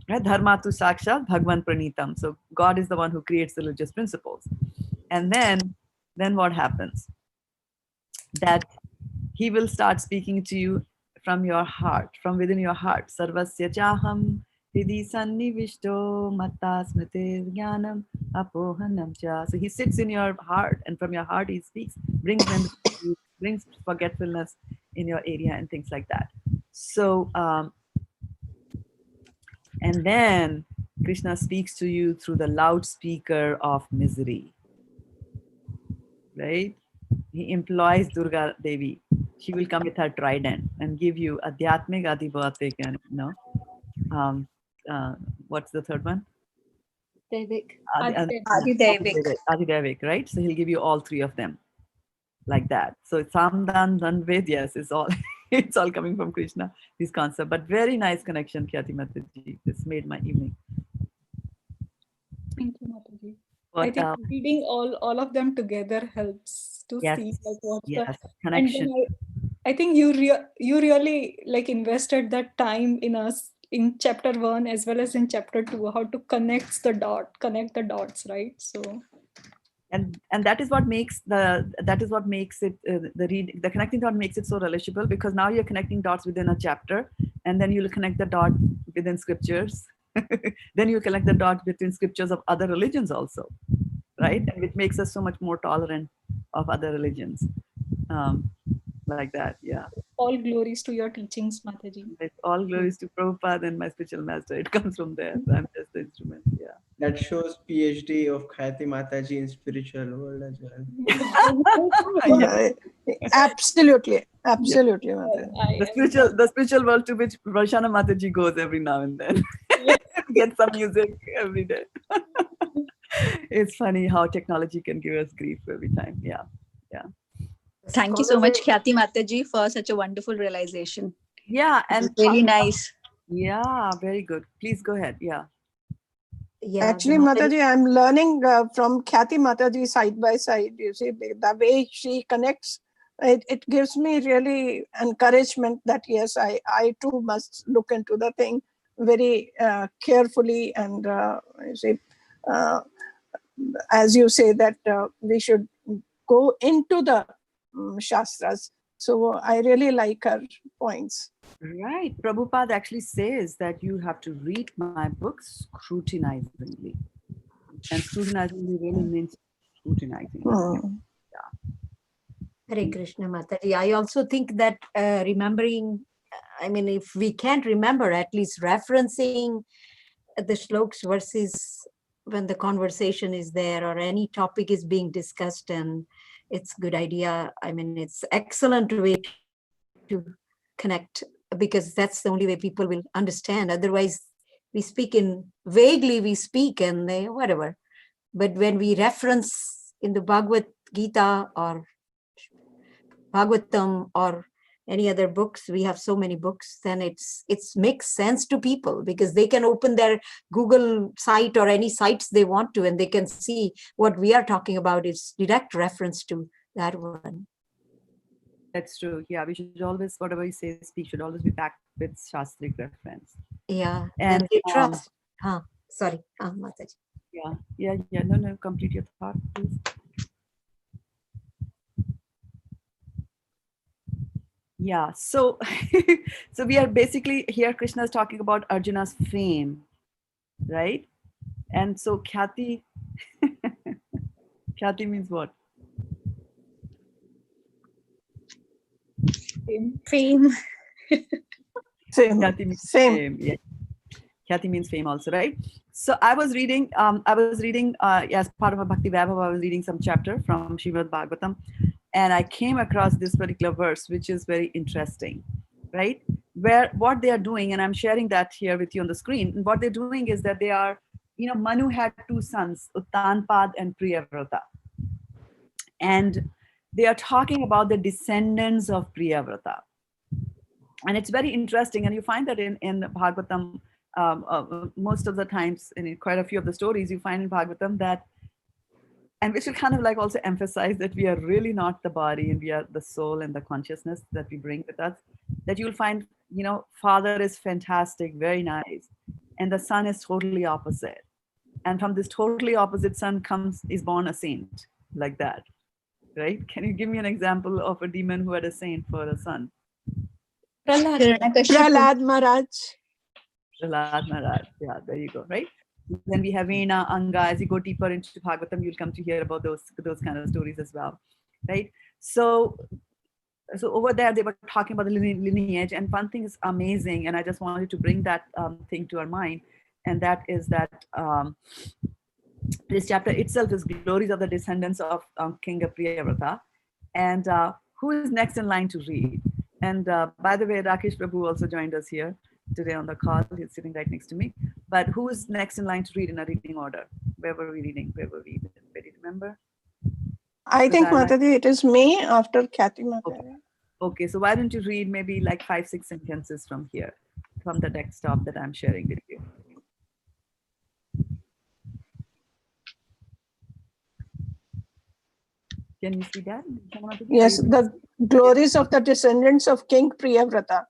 Right? Dharma tu sakshat bhagwan pranitam. So God is the one who creates the religious principles. And then what happens? That he will start speaking to you from your heart, from within your heart. Sarvasya chaham hidi sannivishto matta smritir jnanam apohanam cha. So he sits in your heart, and from your heart he speaks, brings forgetfulness in your area and things like that. So, and then Krishna speaks to you through the loudspeaker of misery, right? He employs Durga Devi. She will come with her trident and give you Adhyatmik, Adhibhatik, and what's the third one? Devik. Adhidevik, right? So he'll give you all three of them like that. So Samdan, Danved, yes, it's all it's all coming from Krishna, this concept. But very nice connection, Khyati Mataji. This made my evening. Thank you, Mataji. I think reading all of them together helps to see like what's the connection. And I think you really like invested that time in us in chapter 1 as well as in chapter 2, how to connect the dots, right? So and that is what makes it the connecting dot makes it so relishable, because now you're connecting dots within a chapter, and then you'll connect the dot within scriptures. Then you connect the dot between scriptures of other religions also, right? And it makes us so much more tolerant of other religions, like that. Yeah. All glories to your teachings, Mataji. All glories to Prabhupada and my spiritual master. It comes from there. I'm just the instrument. Yeah. That shows PhD of Khyati Mataji in spiritual world as well. Yeah, absolutely. Yeah. Mataji. The spiritual world to which Varshana Mataji goes every now and then. Get some music every day. It's funny how technology can give us grief every time. Yeah. Thank you so much, Khyati Mataji, for such a wonderful realization. Yeah, and really nice. Yeah, very good. Please go ahead. Yeah. Actually, Mataji, I'm learning from Khyati Mataji side by side. You see, the way she connects, it gives me really encouragement that yes, I too must look into the thing very carefully, and you see, as you say that we should go into the Shastras. So I really like her points. Right. Prabhupada actually says that you have to read my books scrutinizingly. And scrutinizingly really means scrutinizing. Hare Krishna, Mataji. I also think that remembering, I mean, if we can't remember, at least referencing the shloks versus when the conversation is there or any topic is being discussed, and it's a good idea. I mean, it's excellent way to connect, because that's the only way people will understand. Otherwise, we speak in vaguely, we speak and whatever. But when we reference in the Bhagavad-gita or Bhagavatam or any other books, we have so many books, then it's makes sense to people because they can open their Google site or any sites they want to, and they can see what we are talking about is direct reference to that one. That's true. Yeah, we should always, whatever we say, speak should always be backed with Shastric reference. Yeah, And they trust. Sorry, Mataji. Yeah. No, complete your thought, please. Yeah, so so we are basically here, Krishna is talking about Arjuna's fame, right? And so Khyati, Khyati means what? Fame. Khyati means fame. Yeah. Khyati means fame also, right? So I was reading as part of a Bhakti Vaibhava, I was reading some chapter from Srimad Bhagavatam, and I came across this particular verse, which is very interesting, right? Where what they are doing, and I'm sharing that here with you on the screen, and what they're doing is that they are, Manu had two sons, Uttanpad and Priyavrata. And they are talking about the descendants of Priyavrata. And it's very interesting, and you find that in Bhagavatam, most of the times, in quite a few of the stories, you find in Bhagavatam that, and we should kind of like also emphasize that we are really not the body, and we are the soul and the consciousness that we bring with us. That you'll find, father is fantastic, very nice, and the son is totally opposite. And from this totally opposite son is born a saint, like that, right? Can you give me an example of a demon who had a saint for a son? Prahlad Maharaj. Prahlad Maharaj. Yeah, there you go, right? Then we have Vena, Anga. As you go deeper into Bhagavatam, you'll come to hear about those kind of stories as well, right? So over there, they were talking about the lineage, and one thing is amazing, and I just wanted to bring that thing to our mind, and that is that this chapter itself is glories of the descendants of King Priyavrata, and who is next in line to read? And by the way, Rakesh Prabhu also joined us here today on the call. He's sitting right next to me. But who is next in line to read in a reading order? Where were we reading? Where do you remember? I think, Mataji, it is me after Khyati Mataji. Okay, so why don't you read maybe like 5-6 sentences from here, from the desktop that I'm sharing with you. Can you see that? Yes, the glories of the descendants of King Priyavrata.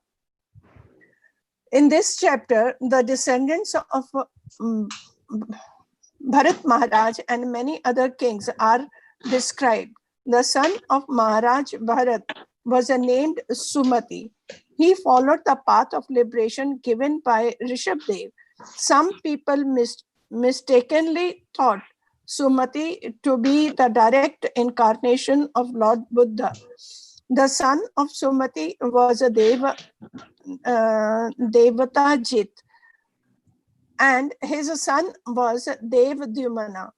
In this chapter, the descendants of Bharat Maharaj and many other kings are described. The son of Maharaj Bharat was named Sumati. He followed the path of liberation given by Rishabh-dev. Some people mistakenly thought Sumati to be the direct incarnation of Lord Buddha. The son of Sumati was a Devatajit, and his son was Devadhyumana.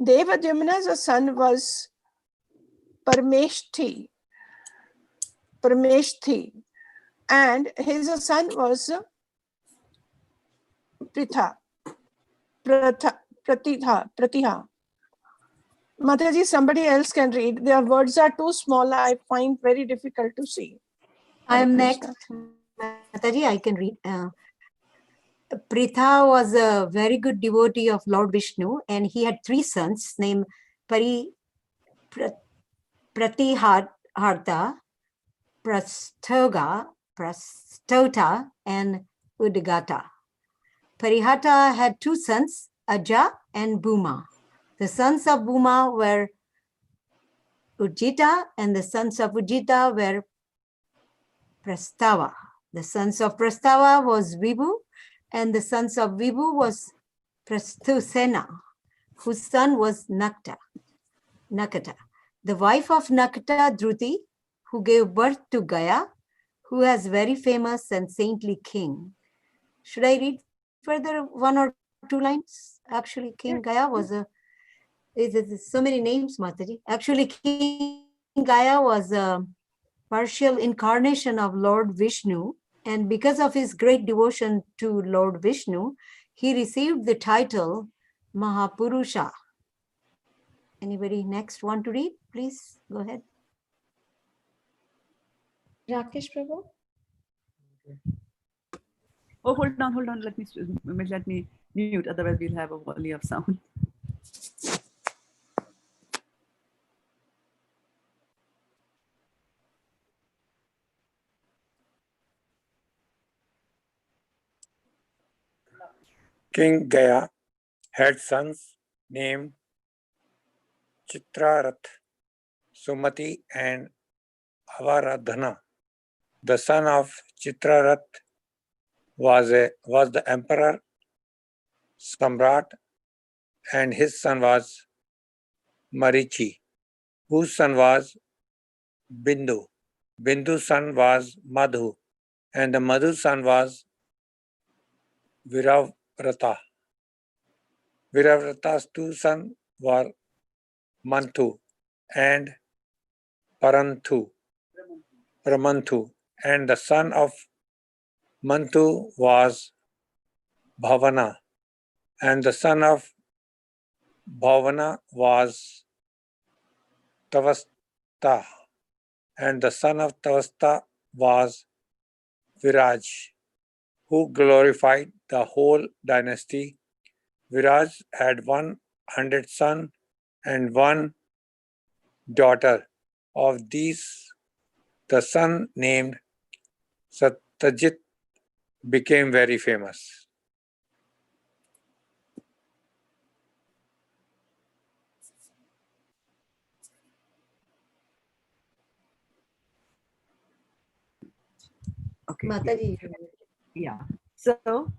Devadhyumana's son was Parmeshthi, and his son was Pratiha. Mataji, somebody else can read. Their words are too small. I find very difficult to see. I am next. Mataji, I can read. Pritha was a very good devotee of Lord Vishnu, and he had 3 sons named Pratiharta, Prastota, and Udgata. Parihata had 2 sons, Aja and Bhuma. The sons of Bhuma were Ujjita, and the sons of Ujjita were Prastava. The sons of Prastava was Vibhu, and the sons of Vibhu was Prasthusena, whose son was Nakata. The wife of Nakata, Dhruti, who gave birth to Gaya, who has very famous and saintly king. Should I read further 1 or 2 lines? Actually, King Gaya was there's so many names, Mataji. Actually, King Gaya was a partial incarnation of Lord Vishnu, And because of his great devotion to Lord Vishnu, he received the title Mahapurusha. Anybody next want to read? Please go ahead. Rakesh Prabhu. Oh, hold on. Let me mute. Otherwise, we'll have a volley of sound. King Gaya had sons named Chitrarath, Sumati, and Avaradhana. The son of Chitrarath was the emperor Samrat, and his son was Marichi, whose son was Bindu. Bindu's son was Madhu, and the Madhu's son was Viravrata. Viravrata's two sons were Manthu and Paranthu, and the son of Manthu was Bhavana, and the son of Bhavana was Tavasta, and the son of Tavasta was Viraj, who glorified the whole dynasty. Viraj had 100 sons and 1 daughter. Of these, the son named Satyajit became very famous. Okay. Mataji. Yeah. So,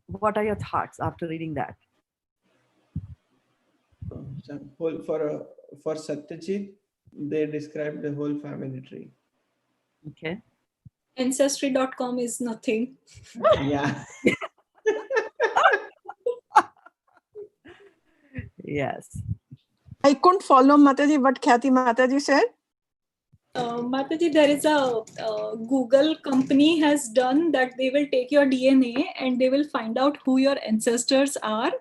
what are your thoughts after reading that? For Satyajit, they described the whole family tree. Okay. Ancestry.com is nothing. Yeah. Yes. I couldn't follow Mataji what Khyati Mataji said. Mataji, there is a Google company has done that they will take your DNA and they will find out who your ancestors are,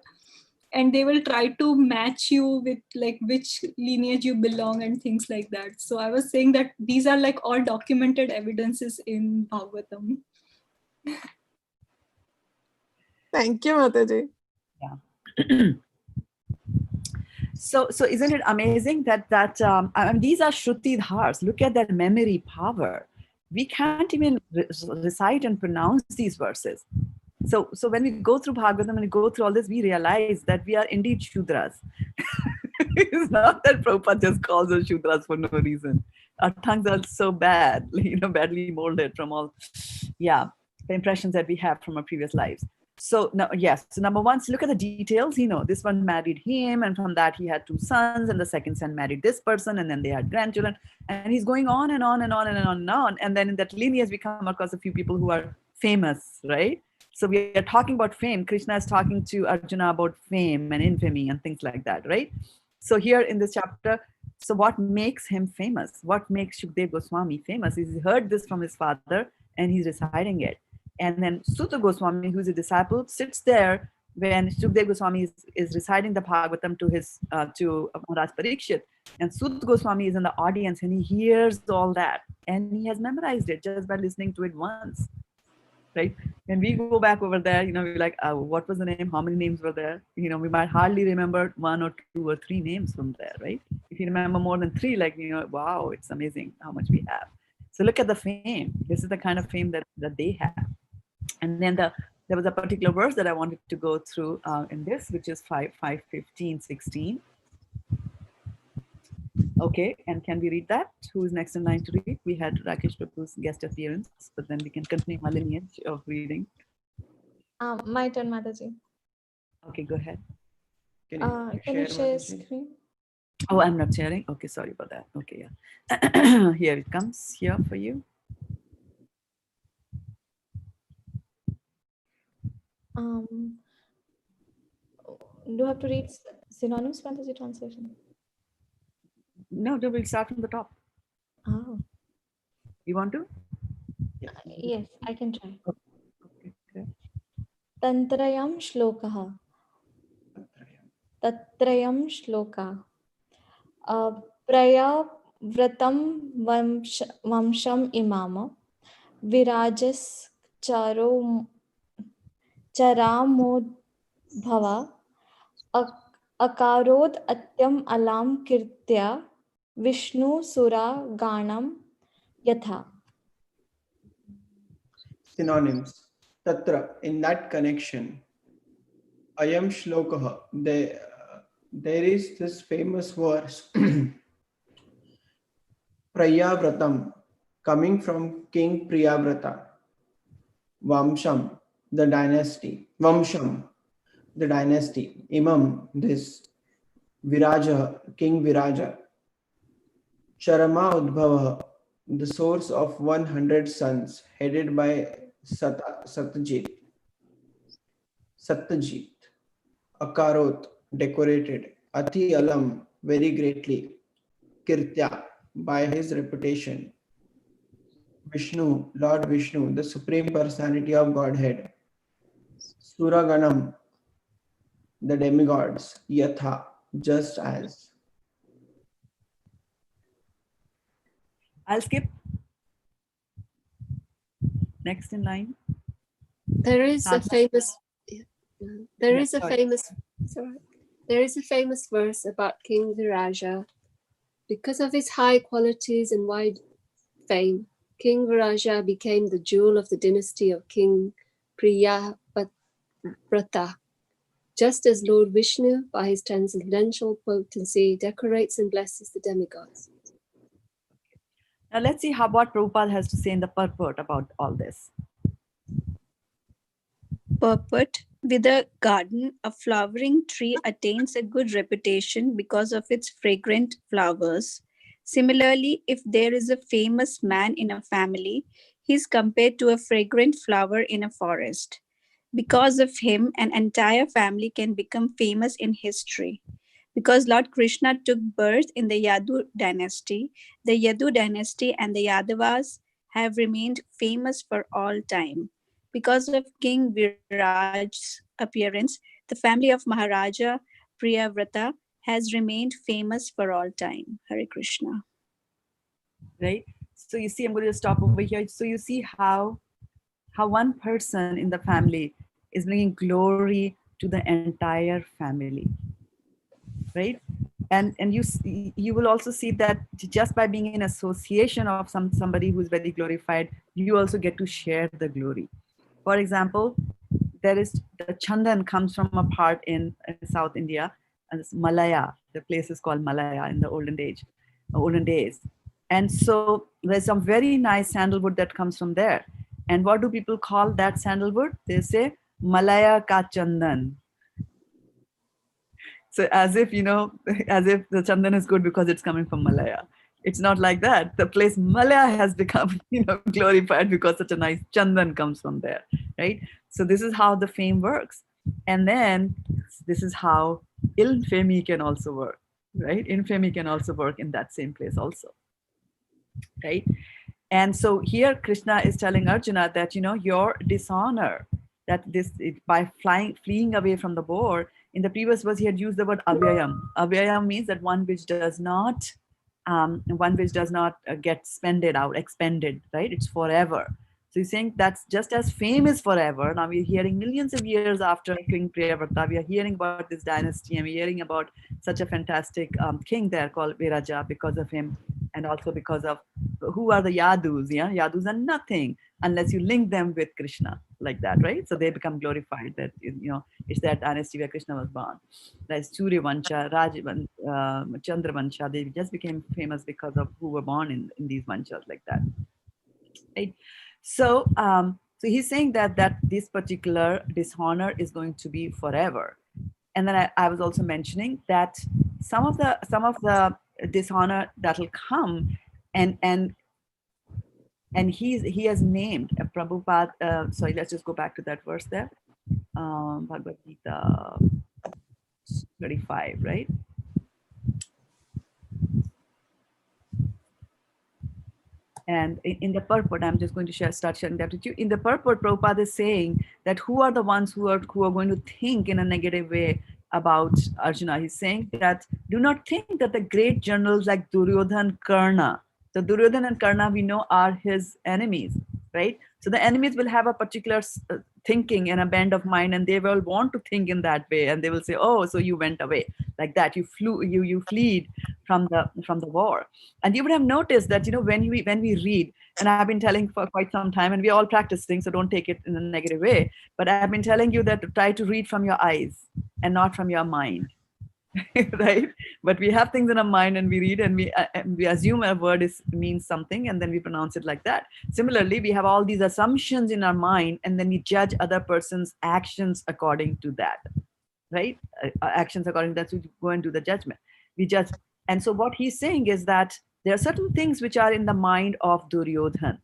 and they will try to match you with like which lineage you belong and things like that. So I was saying that these are like all documented evidences in Bhagavatam. Thank you, Mataji. Yeah. So isn't it amazing that I mean, these are Shruti dhars. Look at that memory power. We can't even recite and pronounce these verses. So when we go through Bhagavatam and we go through all this, we realize that we are indeed Shudras. It's not that Prabhupada just calls us Shudras for no reason. Our tongues are so bad, badly molded from all, the impressions that we have from our previous lives. So now, yes. So number one, so look at the details. This one married him, and from that he had 2 sons, and the second son married this person, and then they had grandchildren, and he's going on and on and on and on and on. And then in that lineage, we come across a few people who are famous, right? So we are talking about fame. Krishna is talking to Arjuna about fame and infamy and things like that, right? So here in this chapter, so what makes him famous? What makes Shukdev Goswami famous is he heard this from his father and he's reciting it. And then Sutta Goswami, who's a disciple, sits there when Shukdev Goswami is reciting the Bhagavatam to Maharaj Parikshit. And Sutta Goswami is in the audience and he hears all that. And he has memorized it just by listening to it once. Right? When we go back over there, we're like, what was the name? How many names were there? We might hardly remember 1 or 2 or 3 names from there, right? If you remember more than 3, wow, it's amazing how much we have. So look at the fame. This is the kind of fame that they have. And then there was a particular verse that I wanted to go through in this, which is 5:15-16. Okay, and can we read that? Who is next in line to read? We had Rakesh Prabhu's guest appearance, but then we can continue our lineage of reading. My turn, Mataji. Okay, go ahead. Can you share screen? Oh, I'm not sharing. Okay, sorry about that. Okay, yeah. Here it comes, here for you. Do you have to read synonyms, Mataji translation? No, we'll start from the top. Oh. You want to? Yes, I can try. Okay. Tantrayam shlokaha. Tatrayam shloka. Praya vratam vamsham imama. Virajas charo charamodbhava. Akarod atyam alam kirtya. Vishnu sura ganam yatha. Synonyms. Tatra, in that connection. Ayam shlokaha. There is this famous verse, Prayavratam, coming from King Priyavrata. Vamsham, the dynasty. Vamsham, the dynasty. Imam, this. Viraja, King Viraja. Charama Udbhava, the source of 100 sons, headed by Satyajit. Satyajit. Akarot, decorated. Ati Alam, very greatly. Kirtya, by his reputation. Vishnu, Lord Vishnu, the Supreme Personality of Godhead. Suraganam, the demigods. Yatha, just as. I'll skip. Next in line. There is a famous there Yeah, is a sorry. famous sorry. There is a famous verse about King Viraja. Because of his high qualities and wide fame, King Viraja became the jewel of the dynasty of King Priyavrata, just as Lord Vishnu, by his transcendental potency, decorates and blesses the demigods. Now let's see what Prabhupada has to say in the purport about all this. Purport: with a garden, a flowering tree attains a good reputation because of its fragrant flowers. Similarly, if there is a famous man in a family, he is compared to a fragrant flower in a forest. Because of him, an entire family can become famous in history. Because Lord Krishna took birth in the Yadu dynasty, the Yadu dynasty and the Yadavas have remained famous for all time. Because of King Viraj's appearance, the family of Maharaja Priyavrata has remained famous for all time. Hare Krishna. Right? So you see, I'm going to stop over here. So you see how one person in the family is bringing glory to the entire family, right? And you will also see that just by being in association of somebody who's very glorified, you also get to share the glory. For example, there is the Chandan comes from a part in South India, and it's Malaya. The place is called Malaya in the olden days. And so there's some very nice sandalwood that comes from there. And what do people call that sandalwood? They say Malaya ka Chandan. So as if, as if the Chandan is good because it's coming from Malaya. It's not like that. The place Malaya has become, glorified because such a nice Chandan comes from there, right? So this is how the fame works. And then this is how infamy can also work, right? Infamy can also work in that same place also, right? And so here Krishna is telling Arjuna that, your dishonor, that by fleeing away from the boar, in the previous verse he had used the word avyayam. Avyayam means that one which does not get expended, right? It's forever. So he's saying that's just as fame is forever. Now we're hearing millions of years after King Priyavrata, we are hearing about this dynasty, and we're hearing about such a fantastic king there called Viraja because of him, and also because of who are the Yadus. Yeah, Yadus are nothing unless you link them with Krishna, like that, right? So they become glorified. That it's that dynasty where Krishna was born. That's Suryavansha, Chandravansha. They just became famous because of who were born in these vanchas, like that. Right? So, so he's saying that this particular dishonor is going to be forever. And then I was also mentioning that some of the dishonor that'll come, and he has named Prabhupada. Sorry, let's just go back to that verse there. Bhagavad-gita 35, right? And in the purport, I'm just going to start sharing that with you. In the purport, Prabhupada is saying that who are the ones who are going to think in a negative way about Arjuna. He's saying that do not think that the great generals like Duryodhan, Karna. So Duryodhan and Karna, we know, are his enemies, right? So the enemies will have a particular thinking and a bend of mind, and they will want to think in that way, and they will say, oh, so you went away like that, you fled from the war. And you would have noticed that, you know, when we read, and I've been telling for quite some time, and we're all practicing, so don't take it in a negative way, but I've been telling you that to try to read from your eyes and not from your mind. Right? But we have things in our mind, and we read, and we assume a word means something, and then we pronounce it like that. Similarly, we have all these assumptions in our mind, and then we judge other person's actions according to that, right? Actions according to that, so we go and do the judgment. We judge. And so what he's saying is that there are certain things which are in the mind of Duryodhan.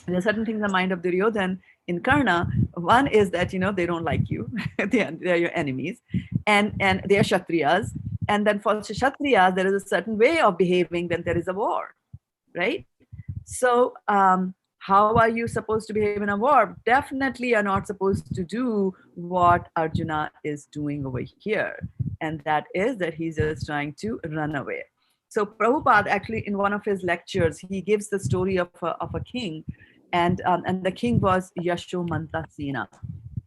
There are certain things in the mind of Duryodhan in Karna. One is that, you know, they don't like you. they are your enemies. And they are Kshatriyas. And then for Kshatriyas, there is a certain way of behaving when there is a war, right? So how are you supposed to behave in a war? Definitely you're not supposed to do what Arjuna is doing over here. And that is that he's just trying to run away. So Prabhupada actually in one of his lectures, he gives the story of a king, and the king was Yashomanta Sena.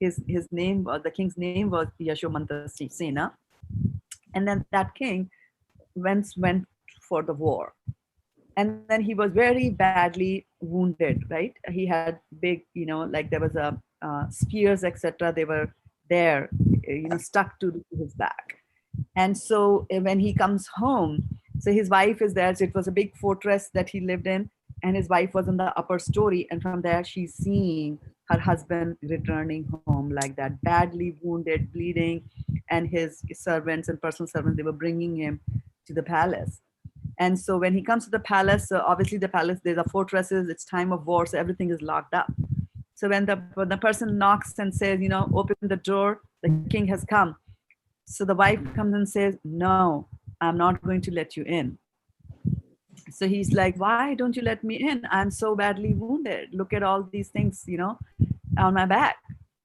His name, the king's name was Yashomanta Sena. And then that king went for the war. And then he was very badly wounded, right? He had big, you know, like there was a spears, etc. They were there, you know, stuck to his back. And so when he comes home, so his wife is there. So it was a big fortress that he lived in, and his wife was in the upper story. And from there, she's seeing her husband returning home like that, badly wounded, bleeding, and his servants and personal servants, they were bringing him to the palace. And so when he comes to the palace, obviously the palace, there's a fortresses, it's time of war, so everything is locked up. So when the person knocks and says, you know, open the door, the king has come. So the wife comes and says, no, I'm not going to let you in. So he's like, why don't you let me in? I'm so badly wounded. Look at all these things, you know, on my back.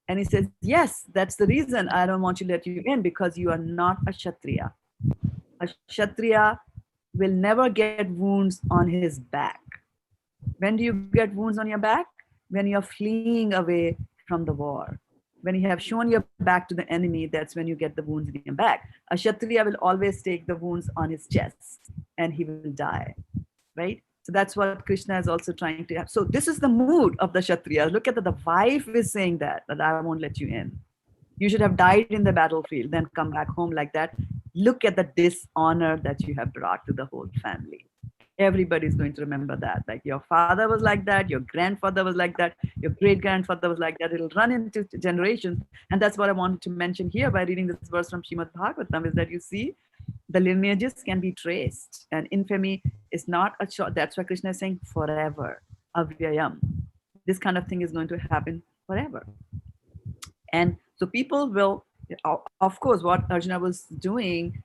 And he says, yes, that's the reason I don't want to let you in, because you are not a Kshatriya. A Kshatriya will never get wounds on his back. When do you get wounds on your back? When you're fleeing away from the war. When you have shown your back to the enemy, that's when you get the wounds in your back. A Kshatriya will always take the wounds on his chest and he will die, right? So that's what Krishna is also trying to have. So this is the mood of the Kshatriyas. Look at that, the wife is saying that I won't let you in. You should have died in the battlefield, then come back home like that. Look at the dishonor that you have brought to the whole family. Everybody's going to remember that. Like your father was like that, your grandfather was like that, your great-grandfather was like that. It'll run into generations. And that's what I wanted to mention here by reading this verse from Srimad Bhagavatam, is that you see the lineages can be traced, and infamy is not a short. That's why Krishna is saying forever, avyayam. This kind of thing is going to happen forever. And so people will, of course, what Arjuna was doing,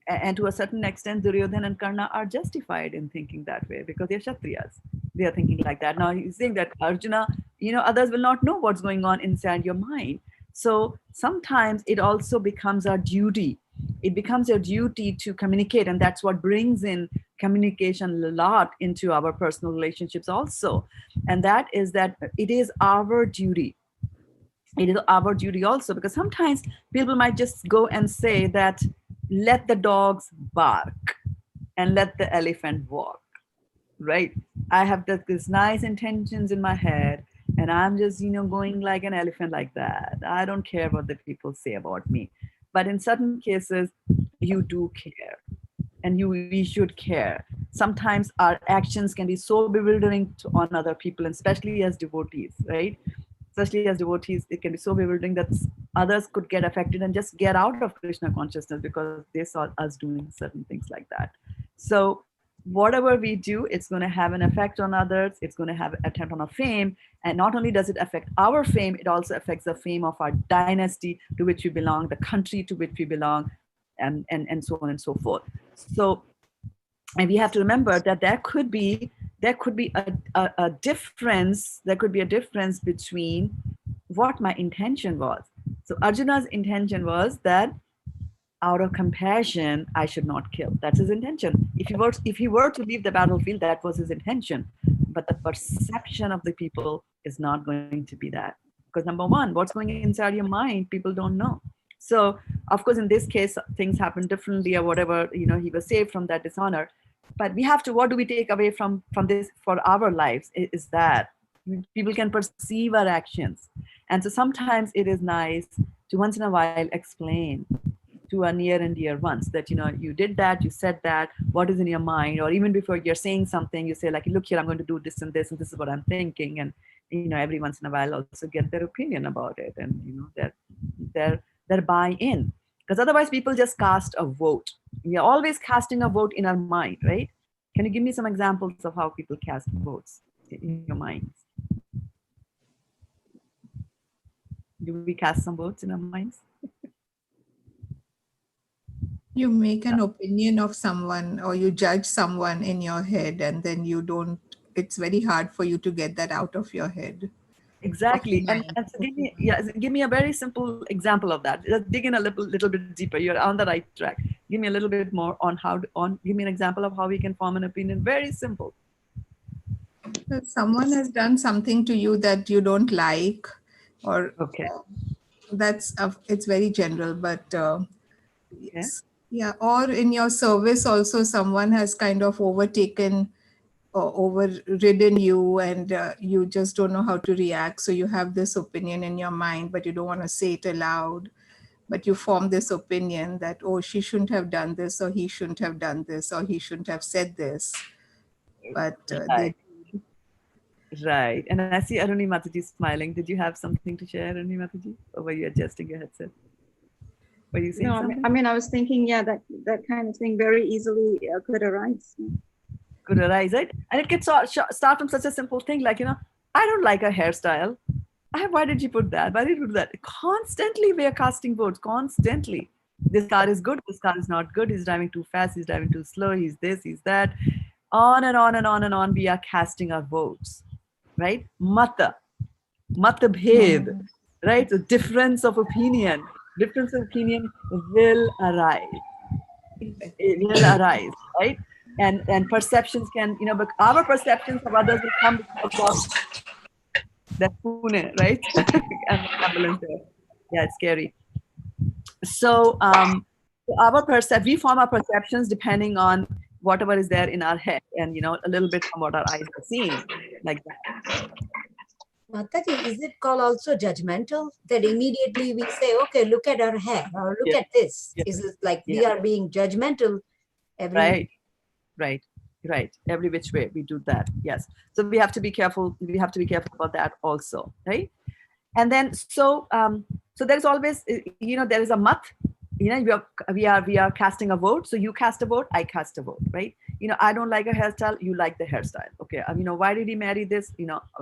and to a certain extent, Duryodhan and Karna are justified in thinking that way because they're Kshatriyas. They are thinking like that. Now he's saying that Arjuna, you know, others will not know what's going on inside your mind. So sometimes it also becomes our duty. It becomes your duty to communicate, and that's what brings in communication a lot into our personal relationships also. And that is that it is our duty. It is our duty also, because sometimes people might just go and say that, let the dogs bark and let the elephant walk, right? I have this nice intentions in my head, and I'm just, you know, going like an elephant like that. I don't care what the people say about me. But in certain cases, you do care, and we should care. Sometimes our actions can be so bewildering on other people, and especially as devotees, right? Especially as devotees, it can be so bewildering that others could get affected and just get out of Krishna consciousness because they saw us doing certain things like that. So whatever we do, it's going to have an effect on others. It's going to have an effect on our fame. And not only does it affect our fame, it also affects the fame of our dynasty to which we belong, the country to which we belong, and so on and so forth. So And we have to remember that there could be a difference. There could be a difference between what my intention was. So Arjuna's intention was that out of compassion, I should not kill. That's his intention. If he were to leave the battlefield, that was his intention. But the perception of the people is not going to be that. Because number one, what's going inside your mind, people don't know. So of course, in this case, things happen differently or whatever, he was saved from that dishonor. But we have to, what do we take away from this for our lives is that people can perceive our actions. And so sometimes it is nice to once in a while explain to a near and dear ones that, you did that, you said that, what is in your mind? Or even before you're saying something, you say like, look here, I'm going to do this and this is what I'm thinking. And, every once in a while also get their opinion about it and, their buy-in. Because otherwise people just cast a vote. We are always casting a vote in our mind, right? Can you give me some examples of how people cast votes in your minds? Do we cast some votes in our minds? You make an opinion of someone or you judge someone in your head, and then it's very hard for you to get that out of your head. Exactly. And so give me a very simple example of that. Just dig in a little bit deeper. You're on the right track. Give me a little bit more on give me an example of how we can form an opinion. Very simple. If someone has done something to you that you don't like, or okay, it's very general, but yes. Yeah, or in your service also someone has kind of overtaken or overridden you, and you just don't know how to react. So you have this opinion in your mind, but you don't want to say it aloud. But you form this opinion that, oh, she shouldn't have done this, or he shouldn't have done this, or he shouldn't have said this. But Right. And I see Aruni Mataji smiling. Did you have something to share, Aruni Mataji? Or were you adjusting your headset? Were you saying something? I mean, I was thinking, that kind of thing very easily could arise. Could arise, right? And it could start from such a simple thing like, I don't like a hairstyle. Why did you put that? Why did you do that? Constantly we are casting votes, constantly. This car is good, this car is not good, he's driving too fast, he's driving too slow, he's this, he's that. On and on and on and on, we are casting our votes, right? Mata bhed, right? The difference of opinion will arise. It will arise, right? And perceptions can, but our perceptions of others will come across that Pune, right? And the ambulance there. Yeah, it's scary. So we form our perceptions depending on whatever is there in our head, and a little bit from what our eyes are seeing, like that. Mataji, is it called also judgmental? That immediately we say, okay, look at her hair, or look at this. Is it like we are being judgmental? Right. Every which way we do that. Yes. So we have to be careful. We have to be careful about that also, right? And then so there's always, there is a mat. We are casting a vote. So you cast a vote, I cast a vote, right? I don't like a hairstyle, you like the hairstyle. Okay, why did he marry this?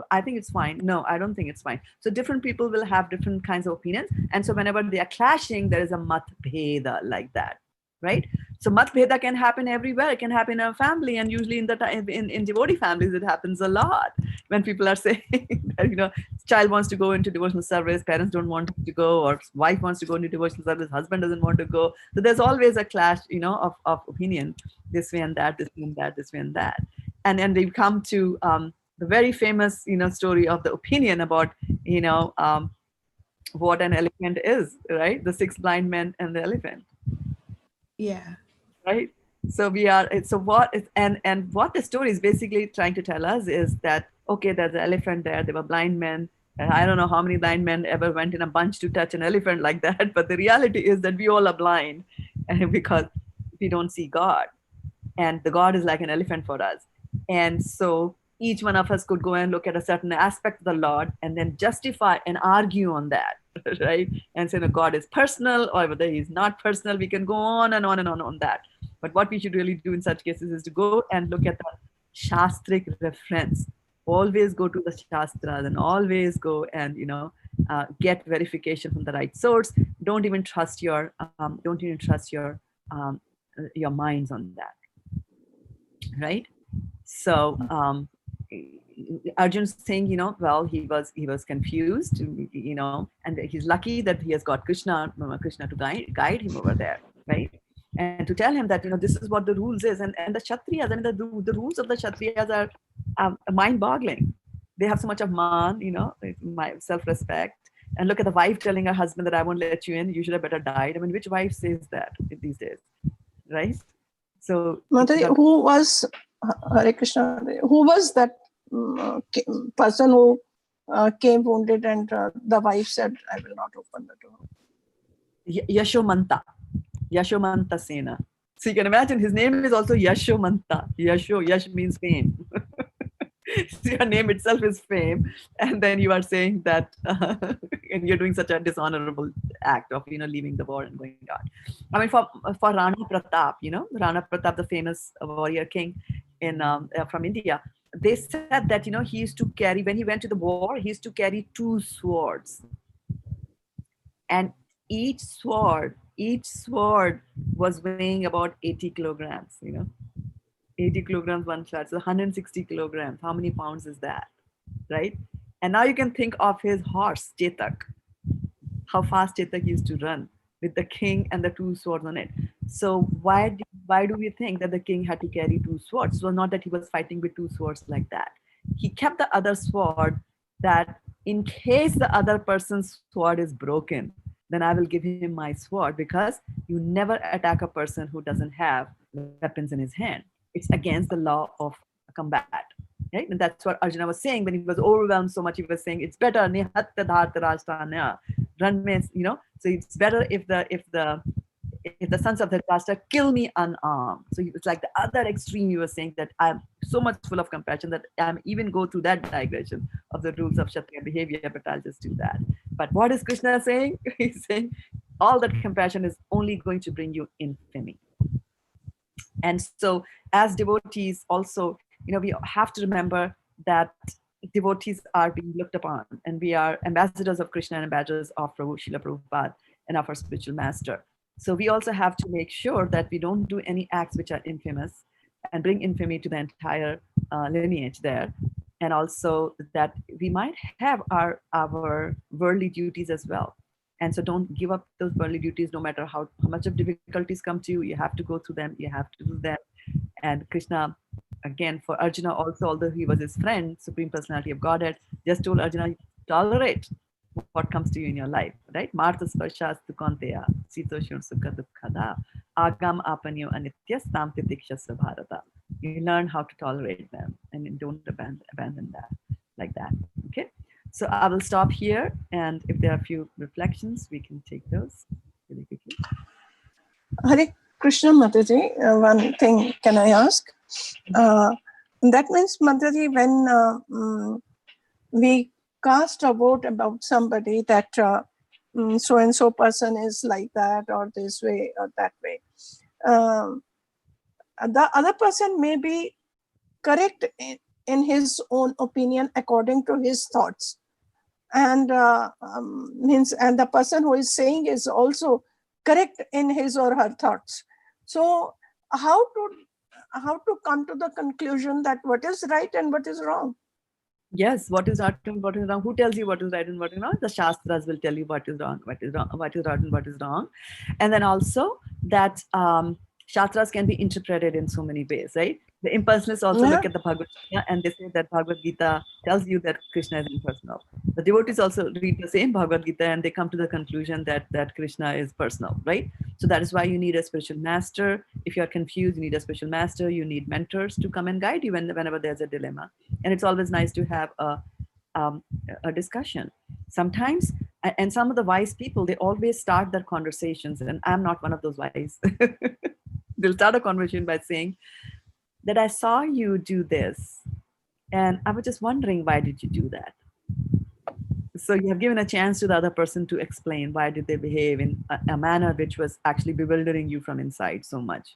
I think it's fine. No, I don't think it's fine. So different people will have different kinds of opinions. And so whenever they are clashing, there is a mat bheda like that, right? So mat bheda can happen everywhere. It can happen in a family, and usually in devotee families, it happens a lot when people are saying that, child wants to go into devotional service, parents don't want to go, or wife wants to go into devotional service, husband doesn't want to go. So there's always a clash, of opinion, this way and that, this way and that, this way and that. And then we come to the very famous, story of the opinion about, what an elephant is, right? The 6 blind men and the elephant. Yeah. Right. So what the story is basically trying to tell us is that, okay, there's an elephant there, there were blind men, and I don't know how many blind men ever went in a bunch to touch an elephant like that, but the reality is that we all are blind, and because we don't see God, and the God is like an elephant for us. And so each one of us could go and look at a certain aspect of the Lord and then justify and argue on that, right? And say, no, God is personal, or whether he's not personal. We can go on and on and on that. But what we should really do in such cases is to go and look at the Shastric reference. Always go to the Shastras and always go and, get verification from the right source. Don't even trust your minds on that. right? So Arjun's saying, well, he was confused, and he's lucky that he has got Krishna to guide him over there, right? And to tell him that this is what the rules is, and the Kshatriyas, I mean the rules of the Kshatriyas are mind-boggling. They have so much of man, self-respect. And look at the wife telling her husband that I won't let you in. You should have better died. I mean, which wife says that these days, right? So, Mataji, who was Hare Krishna? Who was that person who came wounded, and the wife said, "I will not open the door"? Yashomanta Sena. So you can imagine his name is also Yashomanta. Yash means fame. So your name itself is fame, and then you are saying that, and you're doing such a dishonorable act of leaving the war and going out. I mean, for Rana Pratap, Rana Pratap, the famous warrior king from India, they said that he used to carry, when he went to the war, he used to carry 2 swords, and each sword was weighing about 80 kilograms. 80 kilograms one shot, so 160 kilograms. How many pounds is that, right? And now you can think of his horse, Chetak, how fast Chetak used to run with the king and the 2 swords on it. So why do we think that the king had to carry 2 swords? So not that he was fighting with 2 swords like that. He kept the other sword that in case the other person's sword is broken, then I will give him my sword, because you never attack a person who doesn't have weapons in his hand. It's against the law of combat, right? And that's what Arjuna was saying when he was overwhelmed so much. He was saying, it's better nihatta dharta rashtranya. Run means, so it's better if the sons of Dhritarashtra kill me unarmed. So it's like the other extreme. He was saying that I'm so much full of compassion that I'm even go through that digression of the rules of Kshatriya behavior, but I'll just do that. But what is Krishna saying? He's saying all that compassion is only going to bring you infamy. And so as devotees also, we have to remember that devotees are being looked upon, and we are ambassadors of Krishna and ambassadors of Prabhu, Srila Prabhupada, and of our spiritual master. So we also have to make sure that we don't do any acts which are infamous and bring infamy to the entire lineage there. And also that we might have our worldly duties as well. And so don't give up those worldly duties, no matter how much of difficulties come to you. You have to go through them. You have to do them. And Krishna, again, for Arjuna also, although he was his friend, Supreme Personality of Godhead, just told Arjuna, tolerate what comes to you in your life, right? Martha sparshas tu konteya, sitoshun sukha dukkada, agam apanyo anityas tam titikshasya bharata. You learn how to tolerate them and don't abandon that like that, okay? So I will stop here, and if there are a few reflections, we can take those really quickly. Hare Krishna, Mataji, one thing can I ask? That means, Mataji, when we cast a vote about somebody that so-and-so person is like that or this way or that way, the other person may be correct in his own opinion according to his thoughts. And and the person who is saying is also correct in his or her thoughts. So how to come to the conclusion that what is right and what is wrong? Yes, what is right and what is wrong? Who tells you what is right and what is wrong? The Shastras will tell you what is wrong, what is right and what is wrong. And then also that Shastras can be interpreted in so many ways, right? The impersonalists also look at the Bhagavad-gita, and they say that Bhagavad-gita tells you that Krishna is impersonal. The devotees also read the same Bhagavad-gita, and they come to the conclusion that Krishna is personal, right? So that is why you need a spiritual master. If you're confused, you need a spiritual master. You need mentors to come and guide you whenever there's a dilemma. And it's always nice to have a discussion. Sometimes, and some of the wise people, they always start their conversations, and I'm not one of those wise. They'll start a conversation by saying that I saw you do this, and I was just wondering, why did you do that? So you have given a chance to the other person to explain why did they behave in a manner which was actually bewildering you from inside so much.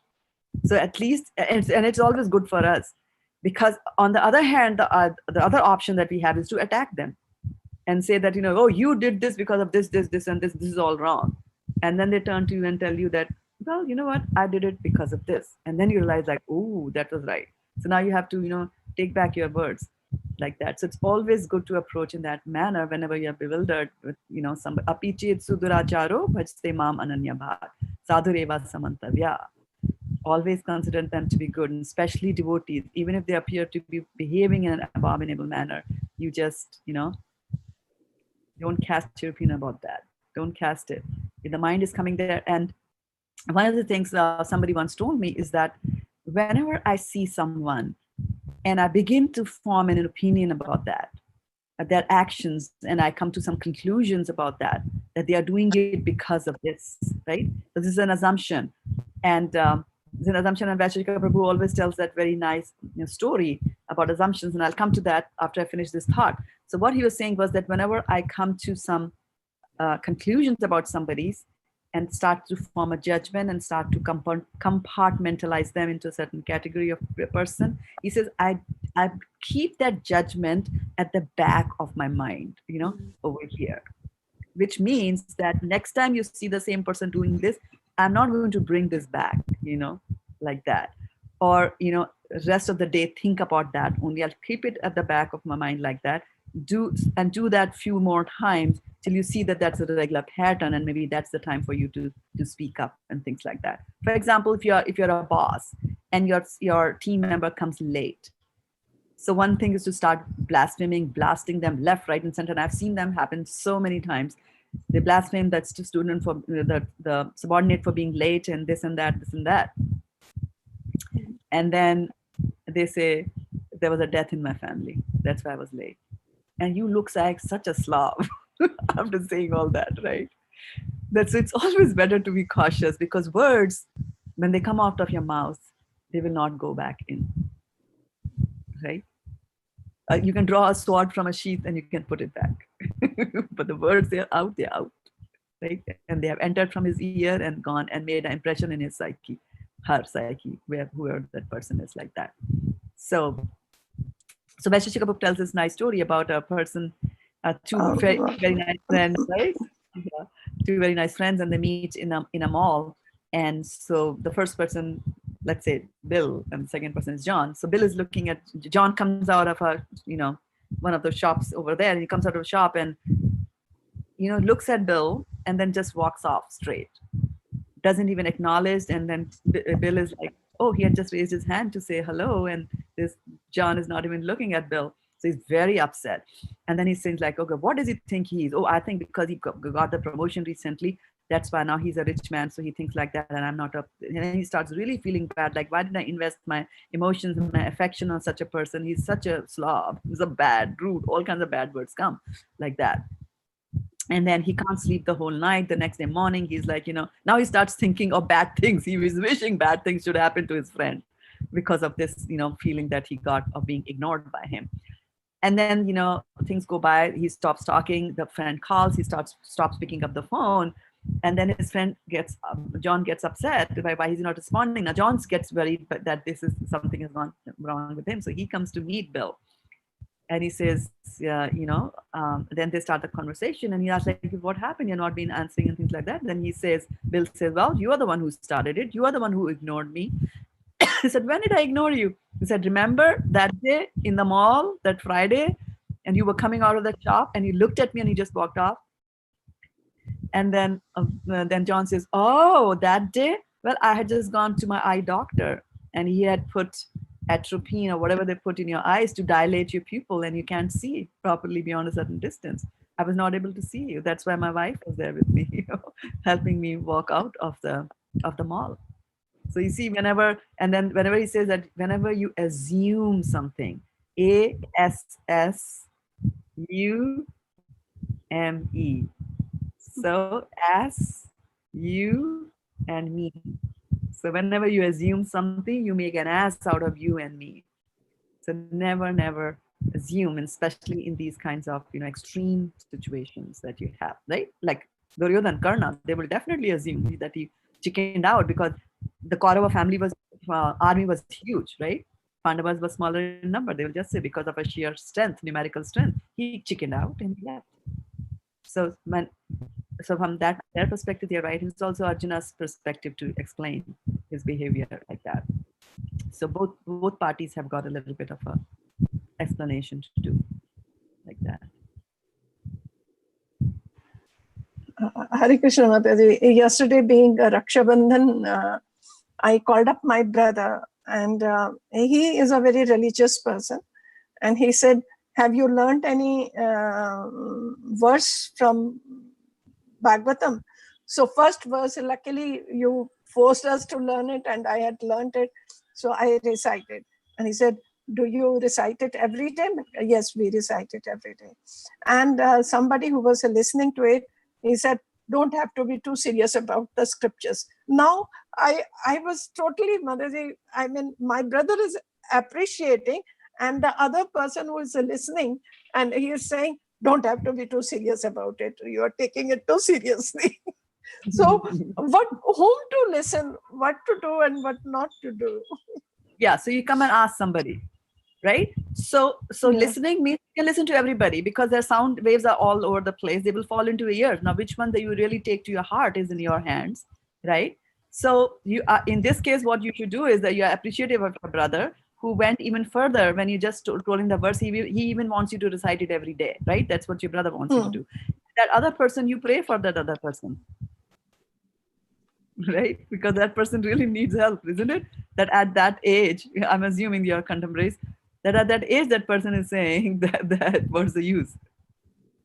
So at least, and it's always good for us, because on the other hand, the other option that we have is to attack them and say that, oh, you did this because of this, and this is all wrong. And then they turn to you and tell you that, well, you know what, I did it because of this. And then you realize like, oh, that was right. So now you have to, take back your words like that. So it's always good to approach in that manner whenever you're bewildered with, some apichit suduracharo bhajte mam ananya bhat sadhureva samantavya. Always consider them to be good, and especially devotees, even if they appear to be behaving in an abominable manner. You just, don't cast your opinion about that. Don't cast it. If the mind is coming there, and one of the things somebody once told me is that whenever I see someone and I begin to form an opinion about their actions, and I come to some conclusions about that they are doing it because of this, right? So this is an assumption. And it's an assumption, and Vaisheshika Prabhu always tells that very nice story about assumptions, and I'll come to that after I finish this thought. So what he was saying was that whenever I come to some conclusions about somebody's and start to form a judgment and start to compartmentalize them into a certain category of a person, he says, I keep that judgment at the back of my mind, over here, which means that next time you see the same person doing this, I'm not going to bring this back, like that. Or, rest of the day, think about that only. I'll keep it at the back of my mind like that. Do that few more times till you see that that's a regular pattern, and maybe that's the time for you to speak up and things like that. For example, if you're a boss and your team member comes late, so one thing is to start blasting them left, right, and center. And I've seen them happen so many times. They blaspheme that student for the subordinate for being late, and this and that, this and that. And then they say, there was a death in my family, that's why I was late. And you look like such a Slav after saying all that, right? It's always better to be cautious, because words, when they come out of your mouth, they will not go back in, right? You can draw a sword from a sheath and you can put it back. But the words, they're out, right? And they have entered from his ear and gone and made an impression in his psyche, her psyche, whoever that person is, like that. So Vaisheshika Prabhu tells this nice story about a person, two very, very nice friends, right? Yeah. Two very nice friends, and they meet in a mall. And so the first person, let's say Bill, and the second person is John. So Bill is looking at, John comes out of one of those shops over there, and he comes out of a shop and, looks at Bill and then just walks off straight. Doesn't even acknowledge. And then Bill is like, oh, he had just raised his hand to say hello, and this John is not even looking at Bill. So he's very upset. And then he says like, okay, what does he think he is? Oh, I think because he got the promotion recently, that's why now he's a rich man. So he thinks like that, and I'm not up. And then he starts really feeling bad. Like, why did I invest my emotions and my affection on such a person? He's such a slob. He's a bad, rude, all kinds of bad words come like that. And then he can't sleep the whole night. The next day morning, he's like, now he starts thinking of bad things. He was wishing bad things should happen to his friend because of this, feeling that he got of being ignored by him. And then, things go by. He stops talking. The friend calls. He stops picking up the phone. And then his friend John gets upset by why he's not responding. Now, John gets worried that something has gone wrong with him. So he comes to meet Bill. And he says, then they start the conversation, and he asks, like, what happened? You're not been answering and things like that. Then Bill says, well, you are the one who started it. You are the one who ignored me. He said, when did I ignore you? He said, remember that day in the mall, that Friday, and you were coming out of the shop and you looked at me and you just walked off. And then John says, oh, that day? Well, I had just gone to my eye doctor, and he had put atropine or whatever they put in your eyes to dilate your pupil, and you can't see properly beyond a certain distance. I was not able to see you. That's why my wife was there with me, helping me walk out of the mall. So you see, whenever he says that whenever you assume something, A-S-S-U-M-E. So as, you, and me. So whenever you assume something, you make an ass out of you and me. So never assume, and especially in these kinds of extreme situations that you have, right? Like Duryodhana and Karna, they will definitely assume that he chickened out because the Kaurava family army was huge, right? Pandavas were smaller in number. They will just say because of a sheer strength, numerical strength, he chickened out and he left. So from their perspective, they're right. It's also Arjuna's perspective to explain his behavior like that. So both parties have got a little bit of a explanation to do like that. Hare Krishna Mataji. Yesterday being a Raksha Bandhan, I called up my brother, and he is a very religious person. And he said, have you learned any verse from Bhagavatam? So first verse, luckily you forced us to learn it, and I had learned it. So I recited. And he said, do you recite it every day? Yes, we recite it every day. And somebody who was listening to it, he said, don't have to be too serious about the scriptures. Now, I was totally, Mataji, I mean, my brother is appreciating, and the other person who is listening, and he is saying, don't have to be too serious about it. You are taking it too seriously. So whom to listen, what to do and what not to do. Yeah, so you come and ask somebody, right? So Yeah. listening means you can listen to everybody because their sound waves are all over the place. They will fall into your ears. Now, which one that you really take to your heart is in your hands, right? So you are, in this case, what you should do is that you are appreciative of your brother who went even further when you just told him the verse. He even wants you to recite it every day, right? That's what your brother wants you to do. That other person, you pray for that other person. Right? Because that person really needs help, isn't it? That at that age, I'm assuming your contemporaries, that at that age, that person is saying that what's the use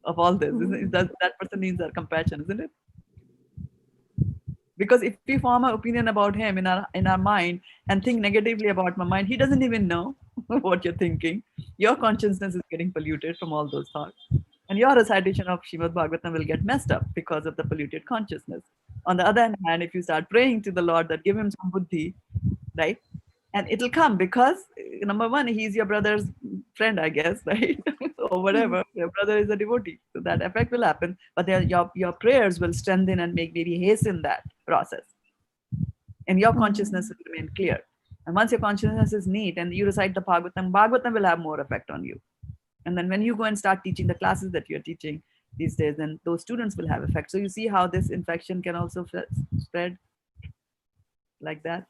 of all this? That person needs our compassion, isn't it? Because if we form an opinion about him in our mind and think negatively about my mind, he doesn't even know what you're thinking. Your consciousness is getting polluted from all those thoughts. And your recitation of Srimad Bhagavatam will get messed up because of the polluted consciousness. On the other hand, if you start praying to the Lord that give him some buddhi, right? And it'll come because, number one, he's your brother's friend, I guess, right? Or whatever. Your brother is a devotee. So that effect will happen. But your prayers will strengthen and maybe hasten that process. And your consciousness will remain clear. And once your consciousness is neat and you recite the Bhagavatam will have more effect on you. And then when you go and start teaching the classes that you're teaching these days, then those students will have effect. So you see how this infection can also spread like that.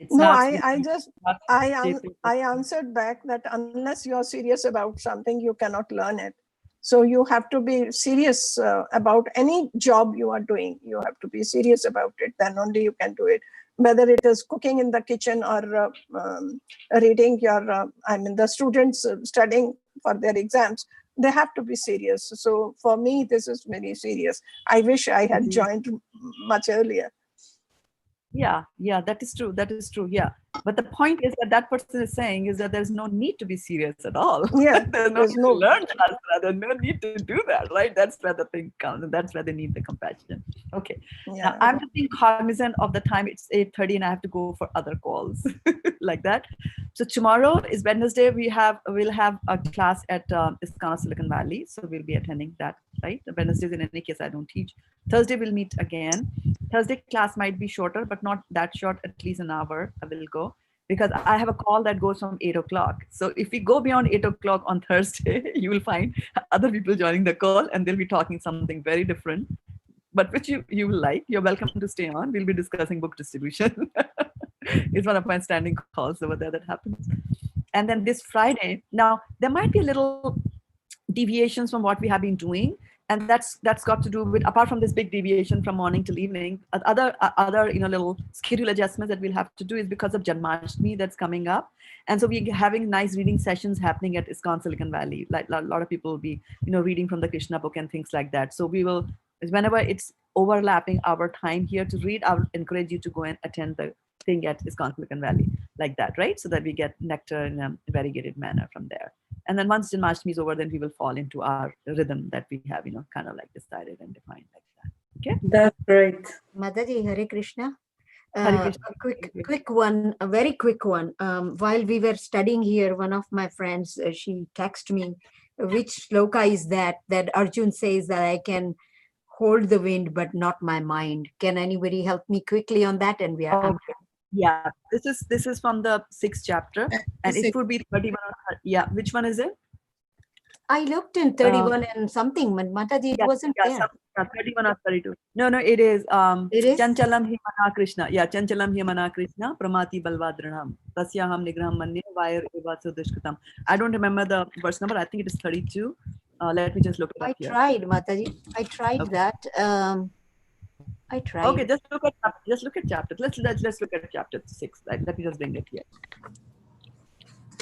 No, I answered back that unless you're serious about something, you cannot learn it. So you have to be serious about any job you are doing. You have to be serious about it. Then only you can do it. Whether it is cooking in the kitchen or reading your, the students studying for their exams, they have to be serious. So for me, this is very serious. I wish I had joined much earlier. Yeah, that is true. That is true. Yeah. But the point is that person is saying is that there's no need to be serious at all. Yeah, there's no need to learn Shastra. There's no need to do that, right? That's where the thing comes, and that's where they need the compassion. Okay. Yeah. Now, I'm being cognizant of the time. It's 8:30 and I have to go for other calls like that. So tomorrow is Wednesday. We'll have a class at ISKCON Silicon Valley. So we'll be attending that, right? The Wednesdays, in any case, I don't teach. Thursday, we'll meet again. Thursday class might be shorter, but not that short, at least an hour I will go, because I have a call that goes from 8 o'clock. So if we go beyond 8 o'clock on Thursday, you will find other people joining the call and they'll be talking something very different, but which you will like. You're welcome to stay on. We'll be discussing book distribution. It's one of my standing calls over there that happens. And then this Friday, now there might be a little deviations from what we have been doing. And that's got to do with, apart from this big deviation from morning till evening, other little schedule adjustments that we'll have to do is because of Janmashtami that's coming up. And so we're having nice reading sessions happening at ISKCON Silicon Valley. Like a lot of people will be, reading from the Krishna book and things like that. So we will, whenever it's overlapping our time here to read, I would encourage you to go and attend the thing at ISKCON Silicon Valley like that, right? So that we get nectar in a variegated manner from there. And then once Janmashtami is over, then we will fall into our rhythm that we have, kind of like decided and defined like that. Okay? That's great. Mataji, Hare Krishna. Hare Krishna. A quick one, a very quick one. While we were studying here, one of my friends, she texted me, which shloka is that Arjun says that I can hold the wind, but not my mind. Can anybody help me quickly on that? And we are. Okay. Yeah, this is from the 6th chapter, and it would be 31. Yeah, which one is it? I looked in 31 and something, but Mataji, it wasn't there. 31 or 32. No, it is. It is? Chanchalam Himana Krishna. Yeah, Chanchalam Himana Krishna, Pramati Balvadranam. Tasyaham Nigraham Mandi, Vair Evatsu Dushkatam. I don't remember the verse number. I think it is 32. Let me just look it up here. I tried, Mataji. I tried that. I tried. Okay, just look at chapter. Let's look at chapter 6. Let me just bring it here.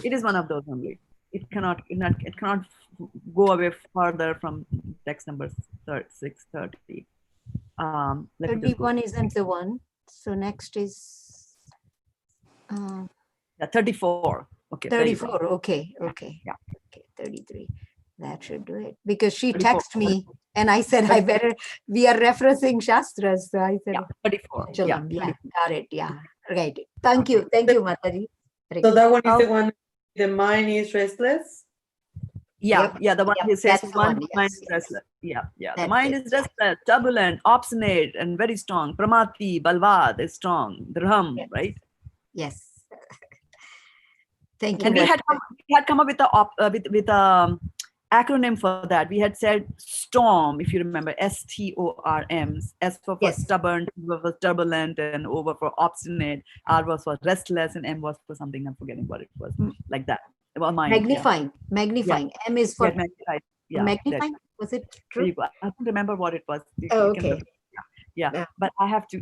It is one of those only. It cannot go away further from text number 630. 31 isn't the one. So next is 34. Okay. 34. Okay. Yeah. Okay, 33. That should do it. Because she texted me and I said, we are referencing Shastras. So I said, 34. Yeah, got it. Yeah. Right. Thank you, Mataji. So that one is the one, the mind is restless? Yeah, the one he says that's one the one, mind yes, is restless. Yeah. The That's mind it. is restless, turbulent, obstinate, and very strong. Pramati, Balvad is strong. Drham, right? Yes. Thank you. And we had come up with a acronym for that. We had said STORM, if you remember, STORM. S for stubborn, T was turbulent, and O for obstinate. R was for restless, and M was for something. I'm forgetting what it was. Like that. Well, Magnifying. M is for magnifying. Was it There you true? go. I don't remember what it was. Okay. But I have to.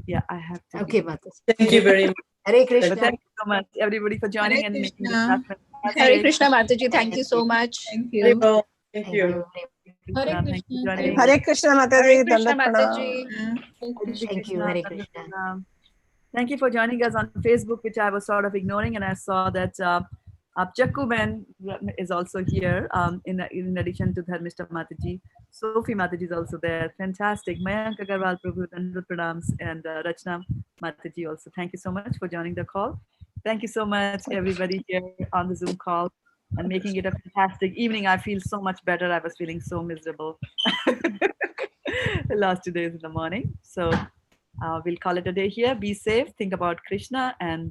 Okay, Mataji. Thank you very much. Hare Krishna. Thank you so much, everybody, for joining and making this happen. Hare Krishna, Mataji. Thank you so much. Thank you. Thank you. Hare Thank you for Krishna. joining. Hare Krishna, Mataji. Hare Krishna, Dandat Mataji. pranam. Thank you. Hare Krishna. Thank you for joining us on Facebook, which I was sort of ignoring, and I saw that Chakku Ben is also here. In addition to that, Mr. Mataji, Sophie Mataji is also there. Fantastic. Mayank Agarwal Prabhu, Dandat Pranams, and Rachna Mataji also. Thank you so much for joining the call. Thank you so much, everybody here on the Zoom call, and making it a fantastic evening. I feel so much better. I was feeling so miserable the last 2 days in the morning. So we'll call it a day here. Be safe. Think about Krishna and